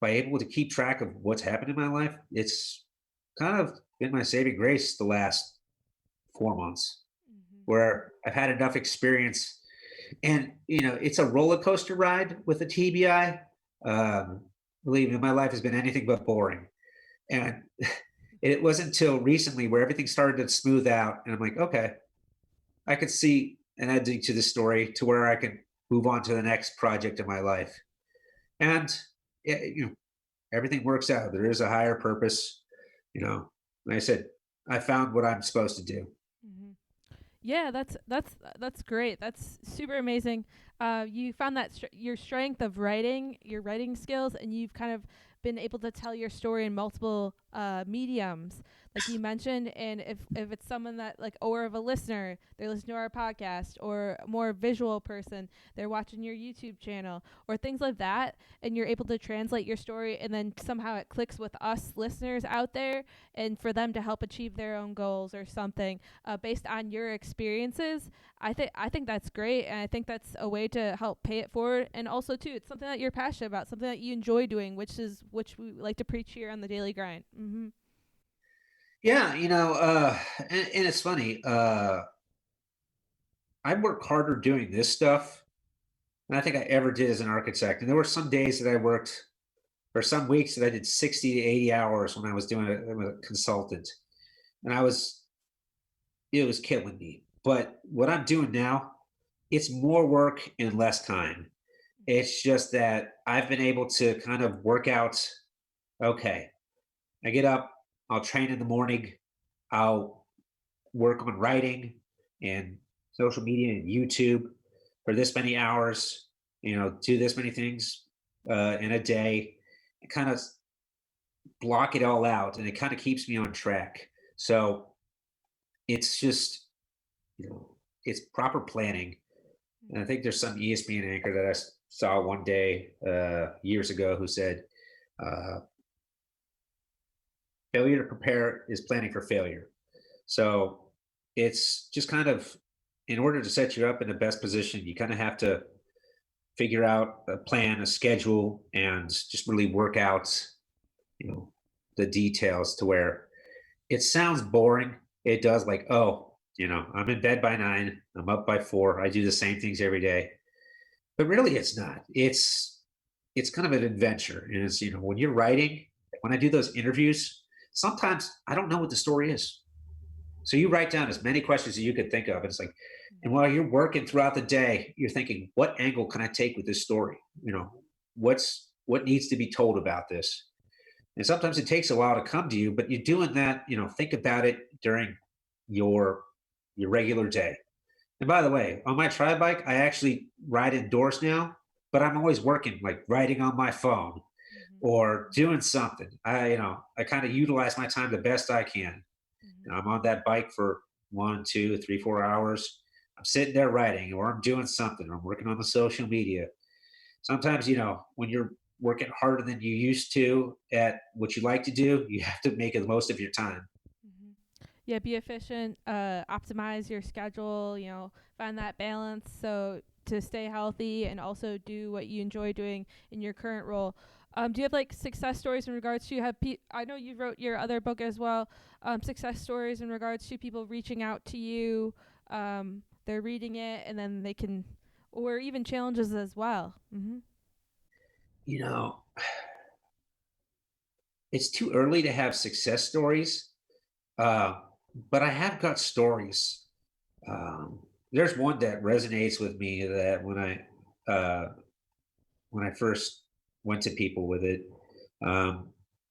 by able to keep track of what's happened in my life, it's kind of been my saving grace the last 4 months, Mhm. where I've had enough experience. And, it's a roller coaster ride with a TBI. Um, Believe me, my life has been anything but boring. And it wasn't until recently where everything started to smooth out. And I'm like, okay, I could see an ending to the story to where I can move on to the next project in my life. And, yeah, everything works out. There is a higher purpose. Like I said, I found what I'm supposed to do. Mhm. Yeah, that's great. That's super amazing. You found that your strength of writing, your writing skills, and you've kind of been able to tell your story in multiple mediums, like you mentioned. And if it's someone that like, or of a listener, they're listening to our podcast, or a more visual person, they're watching your YouTube channel, or things like that, and you're able to translate your story, and then somehow it clicks with us listeners out there, and for them to help achieve their own goals or something based on your experiences. I think that's great, and I think that's a way to help pay it forward. And also, too, it's something that you're passionate about, something that you enjoy doing, which we like to preach here on the Daily Grind. Mhm. Yeah, and it's funny. I work harder doing this stuff than I think I ever did as an architect. And there were some days that I worked, or some weeks that I did 60 to 80 hours when I was doing it with a consultant. And it was killing me. But what I'm doing now, it's more work in less time. It's just that I've been able to kind of work out, okay, I get up, I'll train in the morning, I'll work on writing and social media and YouTube for this many hours, do this many things in a day, and kind of block it all out. And it kind of keeps me on track. So it's just, it's proper planning. And I think there's some ESPN anchor that saw one day years ago who said, uh, failure to prepare is planning for failure. So it's just kind of, in order to set you up in the best position, you kind of have to figure out a plan, a schedule, and just really work out, you know, the details to where it sounds boring. It does, like, oh, I'm in bed by 9, I'm up by 4, I do the same things every day. But really it's not. It's kind of an adventure. And it's, when you're writing, when I do those interviews, sometimes I don't know what the story is. So you write down as many questions as you could think of. And it's like, and while you're working throughout the day, you're thinking, what angle can I take with this story? What needs to be told about this? And sometimes it takes a while to come to you, but you're doing that, think about it during your your regular day. And by the way, on my tri bike, I actually ride indoors now, but I'm always working, like writing on my phone Mm-hmm. or doing something. I kind of utilize my time the best I can. Hmm. And I'm on that bike for 1, 2, 3, 4 hours. I'm sitting there writing, or I'm doing something, or I'm working on the social media. Sometimes, when you're working harder than you used to at what you like to do, you have to make the most of your time. Hmm. Yeah, be efficient, optimize your schedule, find that balance so to stay healthy and also do what you enjoy doing in your current role. Do you have like success stories in regards to I know you wrote your other book as well. Success stories in regards to people reaching out to you, they're reading it and then they can, or even challenges as well. Mm-hmm. You know, it's too early to have success stories, uh, but I have got stories. Um, there's one that resonates with me that when I first went to people with it, um,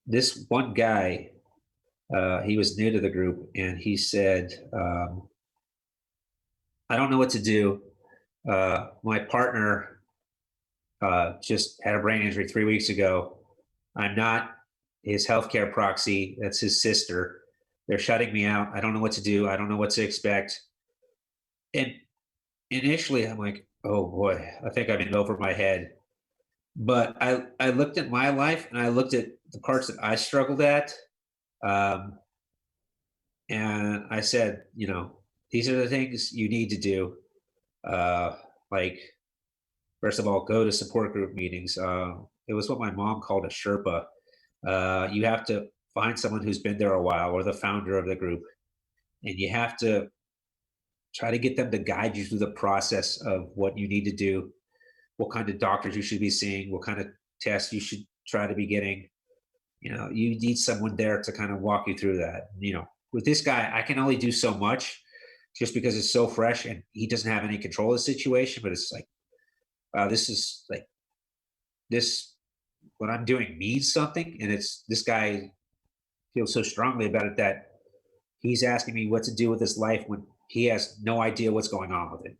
this one guy, he was new to the group, and he said, "I don't know what to do. My partner just had a brain injury 3 weeks ago. I'm not his healthcare proxy. That's his sister. They're shutting me out. I don't know what to do. I don't know what to expect." And initially, I'm like, "Oh boy, I think I'm in over my head." But I looked at my life and I looked at the parts that I struggled at, um, and I said, these are the things you need to do. Uh, like, first of all, go to support group meetings. It was what my mom called a Sherpa. You have to find someone who's been there a while, or the founder of the group, and you have to try to get them to guide you through the process of what you need to do, what kind of doctors you should be seeing, what kind of tests you should try to be getting. You need someone there to kind of walk you through that. With this guy, I can only do so much just because it's so fresh and he doesn't have any control of the situation. But it's like, wow, this is like this, what I'm doing means something. And it's, this guy feels so strongly about it that he's asking me what to do with his life when he has no idea what's going on with it.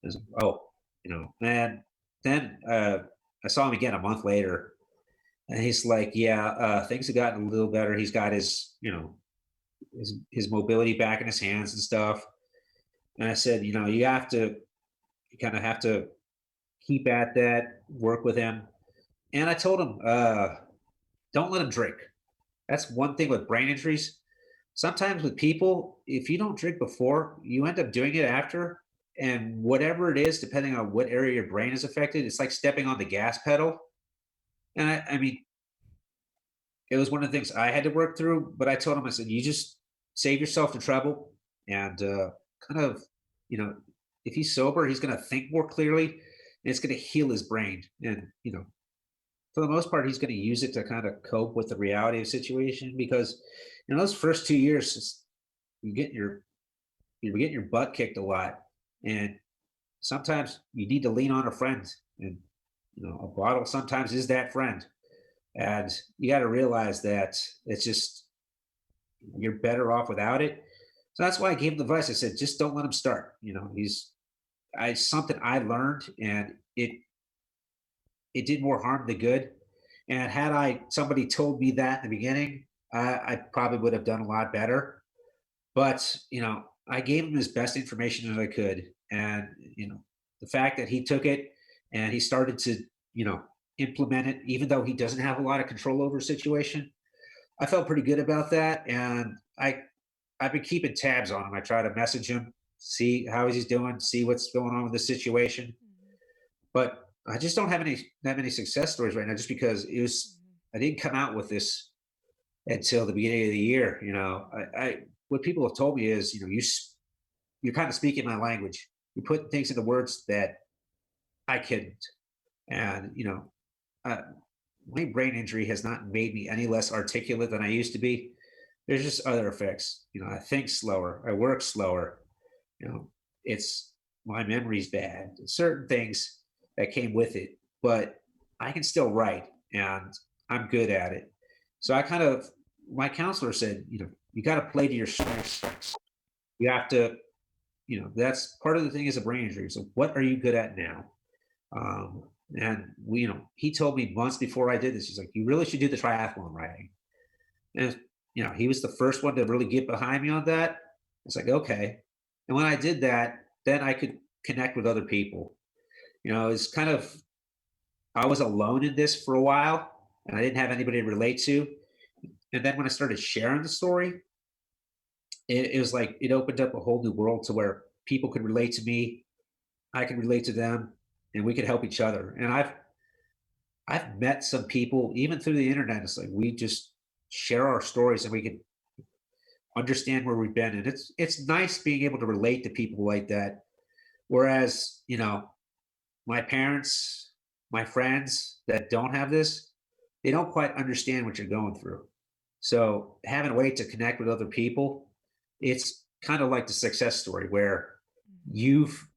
It's like, oh, and then I saw him again a month later, and he's like, yeah, things have gotten a little better. He's got his, his mobility back in his hands and stuff. And I said, you kind of have to keep at that, work with him. And I told him, don't let him drink. That's one thing with brain injuries. Sometimes with people, if you don't drink before, you end up doing it after. And whatever it is, depending on what area your brain is affected, it's like stepping on the gas pedal. And I mean, it was one of the things I had to work through. But I told him, I said, you just save yourself the trouble and kind of, you know, if he's sober, he's going to think more clearly and it's going to heal his brain. And, for the most part, he's going to use it to kind of cope with the reality of the situation because, those first 2 years, you get your, you're getting your butt kicked a lot. And sometimes you need to lean on a friend. And, a bottle sometimes is that friend. And you got to realize that it's just, you're better off without it. So that's why I gave him the advice. I said, just don't let him start. Something I learned, and it did more harm than good. And had I somebody told me that in the beginning, I probably would have done a lot better. But I gave him as best information as I could, and the fact that he took it and he started to you know implement it, even though he doesn't have a lot of control over the situation. I felt pretty good about that, and I've been keeping tabs on him. I try to message him, see how he's doing, see what's going on with the situation. Mhm. But I just don't have any that many success stories right now, just because Mhm. I didn't come out with this until the beginning of the year. I what people have told me is, you're kind of speaking my language. You put things into words that I couldn't, and uh, my brain injury has not made me any less articulate than I used to be. There's just other effects. I think slower, I work slower. It's my memory's bad. Certain things that came with it, but I can still write, and I'm good at it. So I kind of, my counselor said, you got to play to your strengths. You have to, that's part of the thing is a brain injury. So what are you good at now? Um, and he told me months before I did this, he's like, you really should do the triathlon riding. And, he was the first one to really get behind me on that. It's like, okay. And when I did that, then I could connect with other people. It's kind of, I was alone in this for a while and I didn't have anybody to relate to. And then when I started sharing the story, it was like it opened up a whole new world to where people could relate to me, I could relate to them, and we could help each other. And I've met some people even through the internet. It's like we just share our stories and we can understand where we've been. And it's nice being able to relate to people like that. Whereas, my parents, my friends that don't have this, they don't quite understand what you're going through. So having a way to connect with other people, it's kind of like the success story where Mhm. you've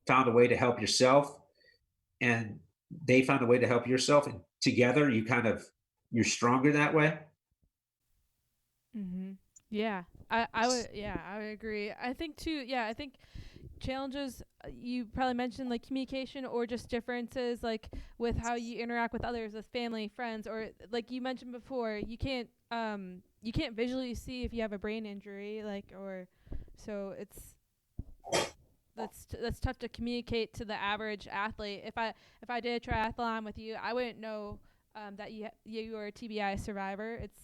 found a way to help yourself and they found a way to help yourself, and together you're stronger that way. Mhm. Yeah. I would agree. I think too, yeah, I think challenges you probably mentioned like communication or just differences like with how you interact with others, with family, friends, or like you mentioned before, you can't visually see if you have a brain injury like or so it's that's tough to communicate to the average athlete. If I did a triathlon with you, I wouldn't know that you are a TBI survivor. It's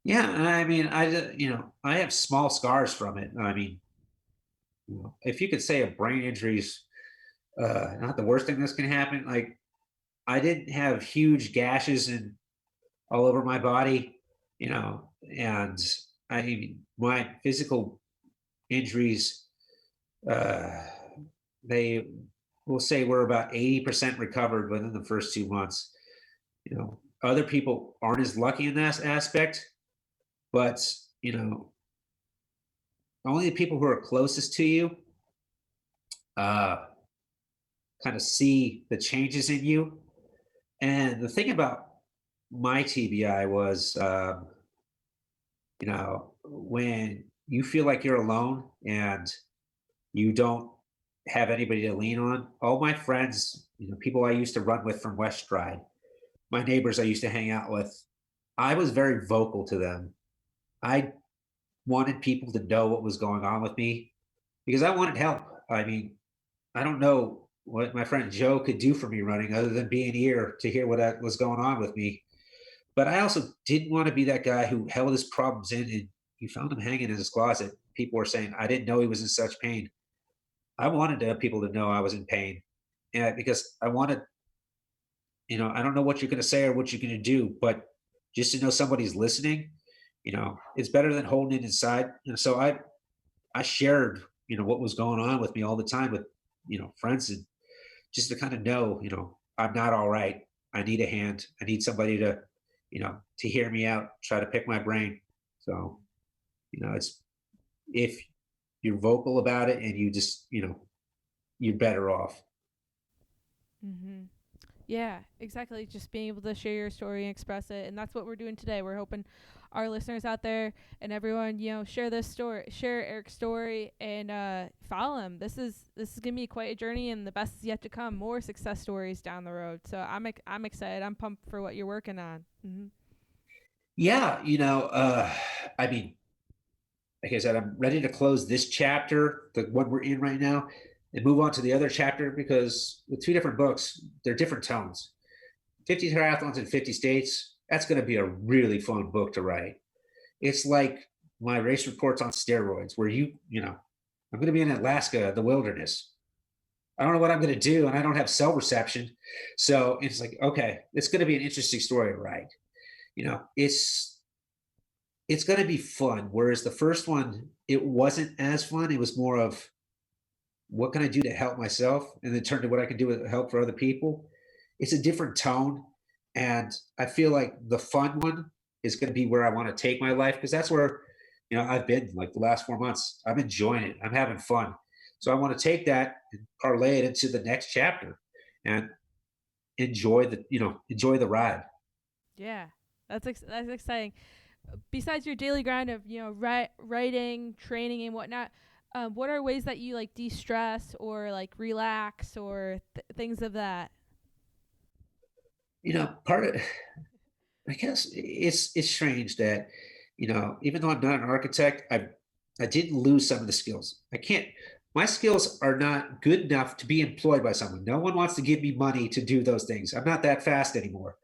Yeah, I mean, I have small scars from it. I mean, if you could say a brain injury's not the worst thing that's can happen, like I didn't have huge gashes and all over my body, and I mean, my physical injuries, uh, they will say we're about 80% recovered within the first 2 months. Other people aren't as lucky in that aspect, but only the people who are closest to you uh, kind of see the changes in you. And the thing about my TBI was, when you feel like you're alone and you don't have anybody to lean on, all my friends, people I used to run with from West Stride, my neighbors I used to hang out with, I was very vocal to them. I wanted people to know what was going on with me because I wanted help. I mean, I don't know what my friend Joe could do for me running other than be an ear to hear was going on with me. But I also didn't want to be that guy who held his problems in and you found him hanging in his closet. People were saying, I didn't know he was in such pain. I wanted to have people to know I was in pain. And because I wanted, I don't know what you're going to say or what you're going to do, but just to know somebody's listening it's better than holding it inside. So I shared, what was going on with me all the time with, friends, and just to kind of know, I'm not all right. I need a hand. I need somebody to hear me out, try to pick my brain. So, it's if you're vocal about it and you just, you're better off. Mm-hmm. Yeah, exactly. Just being able to share your story and express it, and that's what we're doing today. We're hoping our listeners out there and everyone, share this story, share Eric's story, and follow him. This is gonna be quite a journey, and the best is yet to come. More success stories down the road. So I'm excited. I'm pumped for what you're working on. Mm-hmm. Yeah, I mean, like I said, I'm ready to close this chapter, the one we're in right now, and move on to the other chapter because with two different books, they're different tones. 50 triathlons in 50 states, that's going to be a really fun book to write. It's like my race reports on steroids, where I'm going to be in Alaska, the wilderness. I don't know what I'm going to do, and I don't have cell reception. So it's like, okay, it's going to be an interesting story to write. You know, it's going to be fun. Whereas the first one, it wasn't as fun. It was more of what can I do to help myself, and then turn to what I can do to help for other people. It's a different tone, and I feel like the fun one is going to be where I want to take my life because that's where I've been like the last 4 months. I'm enjoying it. I'm having fun. So I want to take that and parlay it into the next chapter and enjoy the ride. Yeah, that's exciting. Besides your daily grind of writing, training, and whatnot, what are ways that you like de-stress or like relax or things of that? Part of I guess it's strange that even though I'm not an architect, I didn't lose some of the skills. I can't. My skills are not good enough to be employed by someone. No one wants to give me money to do those things. I'm not that fast anymore.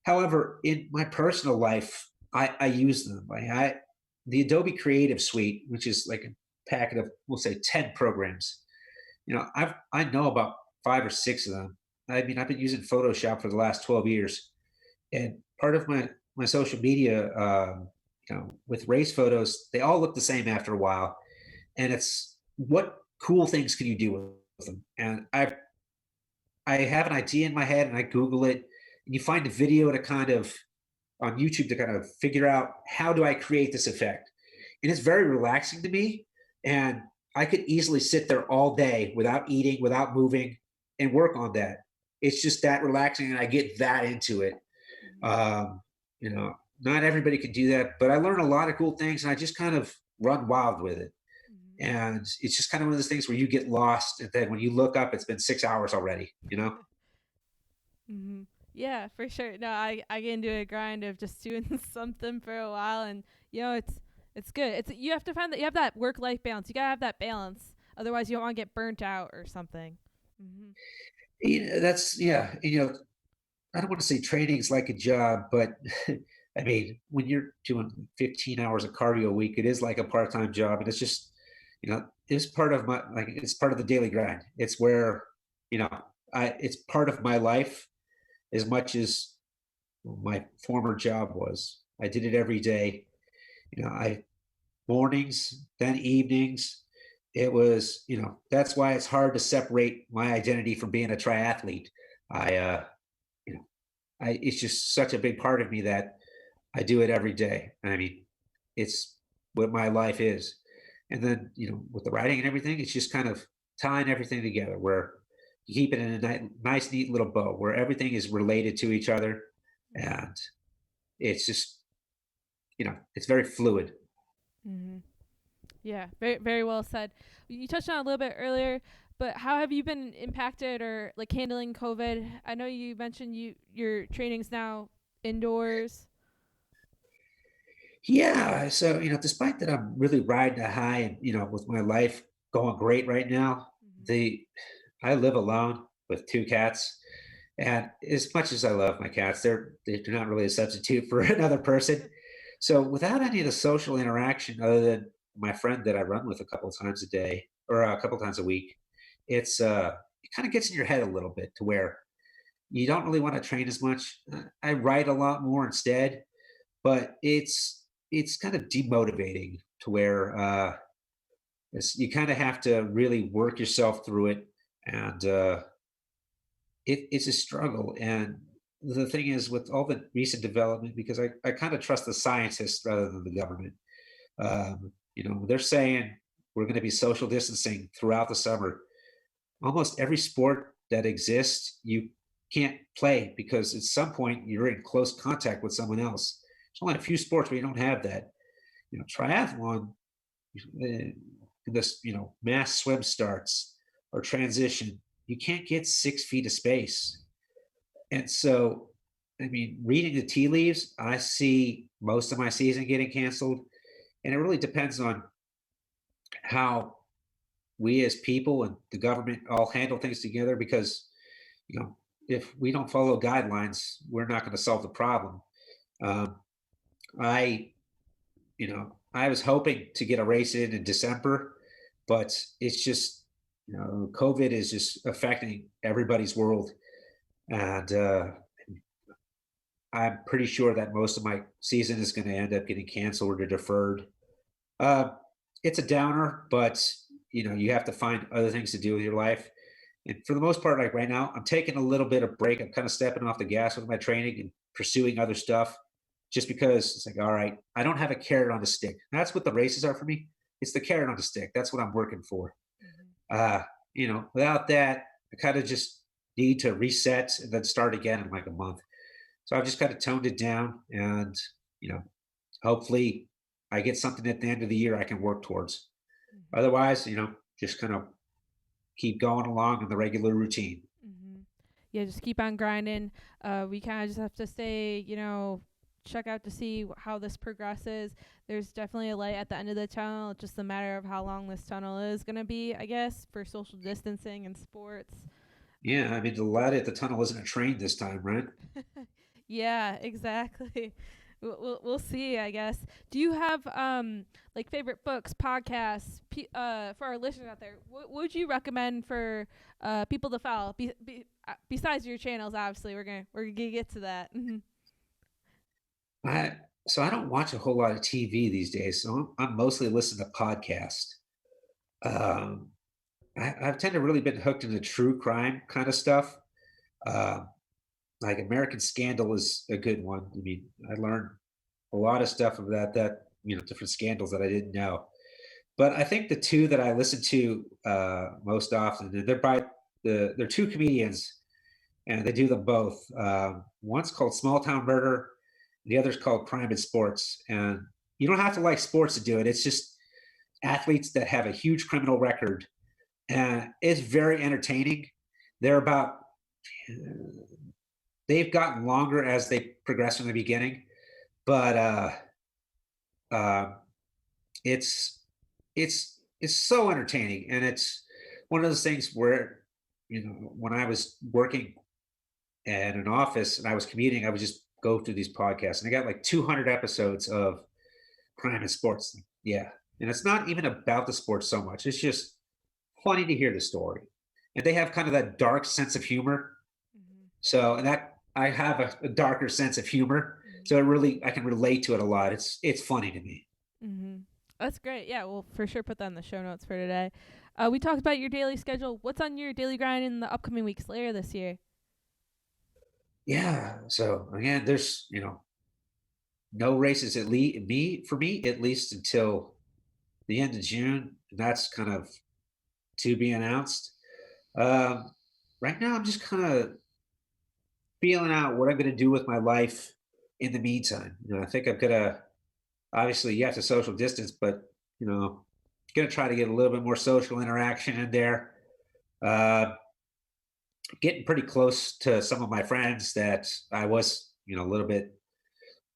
However, in my personal life, I use them. The Adobe Creative Suite, which is like a packet of we'll say 10 programs. I know about 5 or 6 of them. I mean, I've been using Photoshop for the last 12 years, and part of my social media, with race photos, they all look the same after a while, and it's what cool things can you do with them? And I have an idea in my head, and I Google it, and you find a video to kind of on YouTube to kind of figure out how do I create this effect, and it's very relaxing to me, and I could easily sit there all day without eating, without moving, and work on that. It's just that relaxing, and I get that into it. Mm-hmm. Um, Not everybody can do that, but I learn a lot of cool things, and I just kind of run wild with it. Mm-hmm. And it's just kind of one of those things where you get lost, and then when you look up, it's been 6 hours already. Mm-hmm. Yeah, for sure. No, I get into a grind of just doing something for a while, and it's good. It's you have to find that you have that work life balance. You gotta have that balance, otherwise you don't want to get burnt out or something. Mm-hmm. That's yeah. I don't want to say training is like a job, but I mean, when you're doing 15 hours of cardio a week, it is like a part-time job, and it's just, it's part of my like it's part of the daily grind. It's where, you know, it's part of my life as much as my former job was. I did it every day. I mornings, then evenings. It was, that's why it's hard to separate my identity from being a triathlete. I, you know, it's just such a big part of me that I do it every day. I mean, it's what my life is. And then, with the writing and everything, it's just kind of tying everything together where you keep it in a nice, neat little bow where everything is related to each other. And it's just, it's very fluid. Mm-hmm. Yeah, very very well said. You touched on it a little bit earlier, but how have you been impacted or like handling COVID? I know you mentioned your training's now indoors. Yeah. So, despite that I'm really riding a high and, with my life going great right now, Mm-hmm. the I live alone with 2 cats. And as much as I love my cats, they're not really a substitute for another person. So without any of the social interaction other than my friend that I run with a couple of times a day or a couple of times a week, it kind of gets in your head a little bit to where you don't really want to train as much. I write a lot more instead, but it's it's kind of demotivating to where you kind of have to really work yourself through it, and it's a struggle. And the thing is, with all the recent development, because I kind of trust the scientists rather than the government. They're saying we're going to be social distancing throughout the summer. Almost every sport that exists, you can't play because at some point you're in close contact with someone else. There's only a few sports where you don't have that. Triathlon, uh, this, mass swim starts or transition, you can't get 6 feet of space. And so, I mean, reading the tea leaves, I see most of my season getting canceled. And it really depends on how we as people and the government all handle things together because, you know, if we don't follow guidelines, we're not going to solve the problem. Um, I, I was hoping to get a race in December, but it's just, COVID is just affecting everybody's world. And I'm pretty sure that most of my season is going to end up getting canceled or deferred. Uh, it's a downer, but you have to find other things to do with your life. And for the most part, like right now, I'm taking a little bit of break. I'm kind of stepping off the gas with my training and pursuing other stuff, just because it's like, all right, I don't have a carrot on the stick. That's what the races are for me. It's the carrot on the stick. That's what I'm working for. Mhm. Uh, without that, I kind of just need to reset and then start again in like a month. So I've just kind of toned it down, and you know, hopefully I get something at the end of the year I can work towards. Mhm. Otherwise, just kind of keep going along in the regular routine. Mhm. Yeah, just keep on grinding. We kind of just have to stay, check out to see how this progresses. There's definitely a light at the end of the tunnel. It's just a matter of how long this tunnel is going to be, I guess, for social distancing and sports. Yeah, I mean the light at the tunnel isn't a train this time, right? Yeah, exactly. We'll see, I guess. Do you have like favorite books, podcasts, for our listeners out there? What would you recommend for people to follow? Besides your channels, obviously, we're gonna get to that. Mhm. I so I don't watch a whole lot of TV these days, so I'm mostly listening to podcasts. Um, I've tend to really been hooked into true crime kind of stuff. Uh, like American Scandal is a good one. I mean, I learned a lot of stuff about that different scandals that I didn't know. But I think the two that I listen to most often, they're by they're two comedians, and they do them both. One's called Small Town Murder, the other's called Crime in Sports. And you don't have to like sports to do it. It's just athletes that have a huge criminal record, and it's very entertaining. They're about they've gotten longer as they progress from the beginning, but uh, it's it's so entertaining, and it's one of those things where when I was working at an office and I was commuting, I would just go through these podcasts, and I got like 200 episodes of crime and sports. Yeah, and it's not even about the sports so much. It's just funny to hear the story, and they have kind of that dark sense of humor. Mhm. So, and that I have a darker sense of humor, Mhm. so I can relate to it a lot. It's funny to me. Mhm. That's great. Yeah, we'll for sure put that in the show notes for today. We talked about your daily schedule. What's on your daily grind in the upcoming weeks later this year? Yeah. So again, there's no races for me at least until the end of June. And that's kind of to be announced. Um, right now, I'm just kind of feeling out what I'm going to do with my life in the meantime. I think I'm gonna obviously you have to social distance, but gonna try to get a little bit more social interaction in there. Uh, Getting pretty close to some of my friends that I was, a little bit.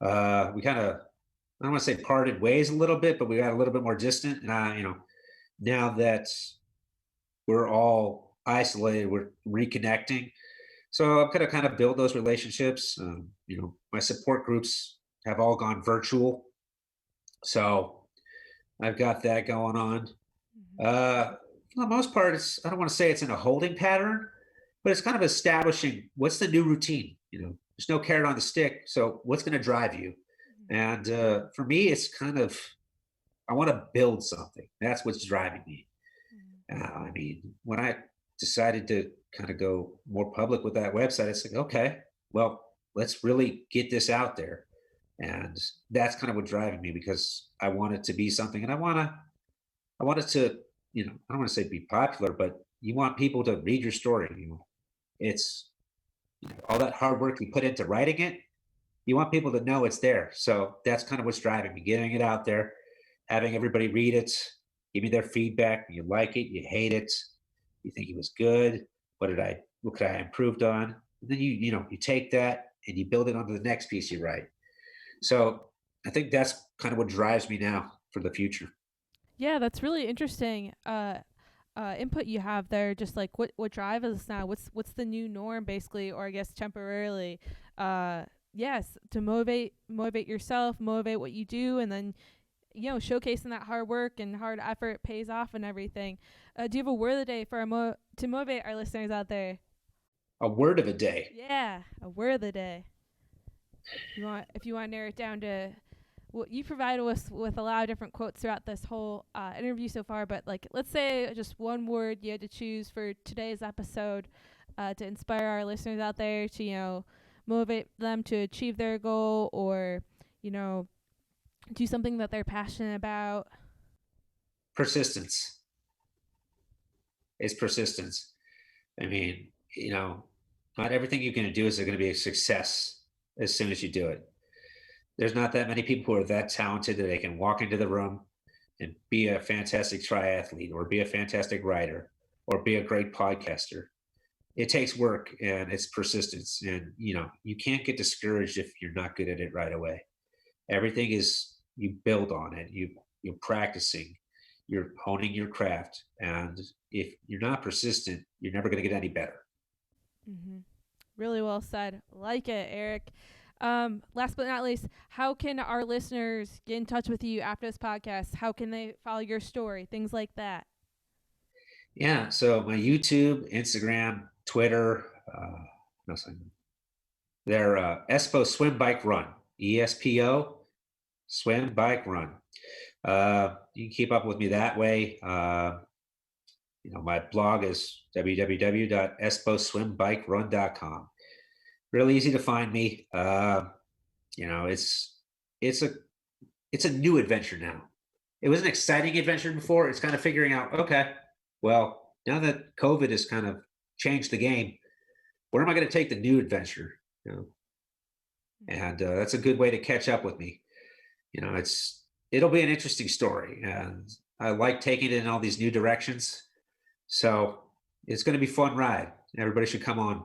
We kind of I don't want to say parted ways a little bit, but we got a little bit more distant. And now that we're all isolated, we're reconnecting. So I'm going to kind of build those relationships. My support groups have all gone virtual, so I've got that going on. Mhm. For the most part, I don't want to say it's in a holding pattern, but it's kind of establishing what's the new routine. There's no carrot on the stick, so what's going to drive you? And for me, it's kind of, I want to build something. That's what's driving me. I mean, when I decided to kind of go more public with that website, it's like, okay, well, let's really get this out there. And that's kind of what driving me, because I want it to be something, and I want it to, I don't want to say be popular, but you want people to read your story. It's all that hard work you put into writing it. You want people to know it's there. So that's kind of what's driving me, getting it out there, having everybody read it, give me their feedback. You like it, you hate it, you think it was good. What could I have improved on? And then you take that and you build it onto the next piece you write. So I think that's kind of what drives me now for the future. Yeah, that's really interesting. Input you have there, just like what drives us now. What's the new norm, basically, or I guess temporarily. Yes, to motivate yourself, motivate what you do, and then showcasing that hard work and hard effort pays off and everything. Do you have a word of the day for to motivate our listeners out there? A word of a day. Yeah, a word of the day. If you want to narrow it down to what you provided us with a lot of different quotes throughout this whole interview so far, but like, let's say just one word you had to choose for today's episode to inspire our listeners out there to motivate them to achieve their goal, or do something that they're passionate about. Persistence. It's persistence. I mean, not everything you're going to do is going to be a success as soon as you do it. There's not that many people who are that talented that they can walk into the room and be a fantastic triathlete, or be a fantastic writer, or be a great podcaster. It takes work, and it's persistence. And, you can't get discouraged if you're not good at it right away. Everything is, you build on it. You're practicing, you're honing your craft. And if you're not persistent, you're never going to get any better. Mm-hmm. Really well said. Like it, Eric. Last but not least, how can our listeners get in touch with you after this podcast? How can they follow your story? Things like that. Yeah. So my YouTube, Instagram, Twitter, they're Espo Swim Bike Run, ESPO Swim Bike Run. You can keep up with me that way. My blog is www.esposwimbikeRun.com. Really easy to find me. It's a new adventure now. It was an exciting adventure before. It's kind of figuring out, okay, well, now that COVID has kind of changed the game, where am I going to take the new adventure? And that's a good way to catch up with me. It'll be an interesting story, and I like taking it in all these new directions. So it's going to be a fun ride. Everybody should come on.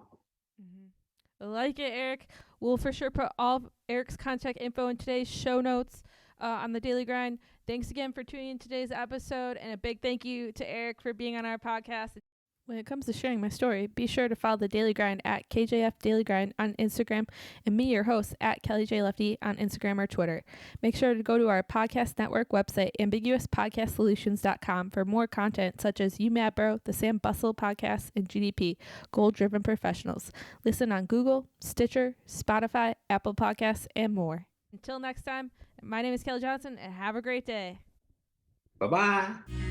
I like it, Eric. We'll for sure put all of Eric's contact info in today's show notes on the Daily Grind. Thanks again for tuning in today's episode, and a big thank you to Eric for being on our podcast. When it comes to sharing my story, be sure to follow the Daily Grind at KJF Daily Grind on Instagram, and me, your host, at Kelly J. Lefty on Instagram or Twitter. Make sure to go to our podcast network website, ambiguouspodcastsolutions.com, for more content such as You Mad Bro, the Sam Bustle Podcast, and GDP, Goal Driven Professionals. Listen on Google, Stitcher, Spotify, Apple Podcasts, and more. Until next time, my name is Kelly Johnson, and have a great day. Bye-bye.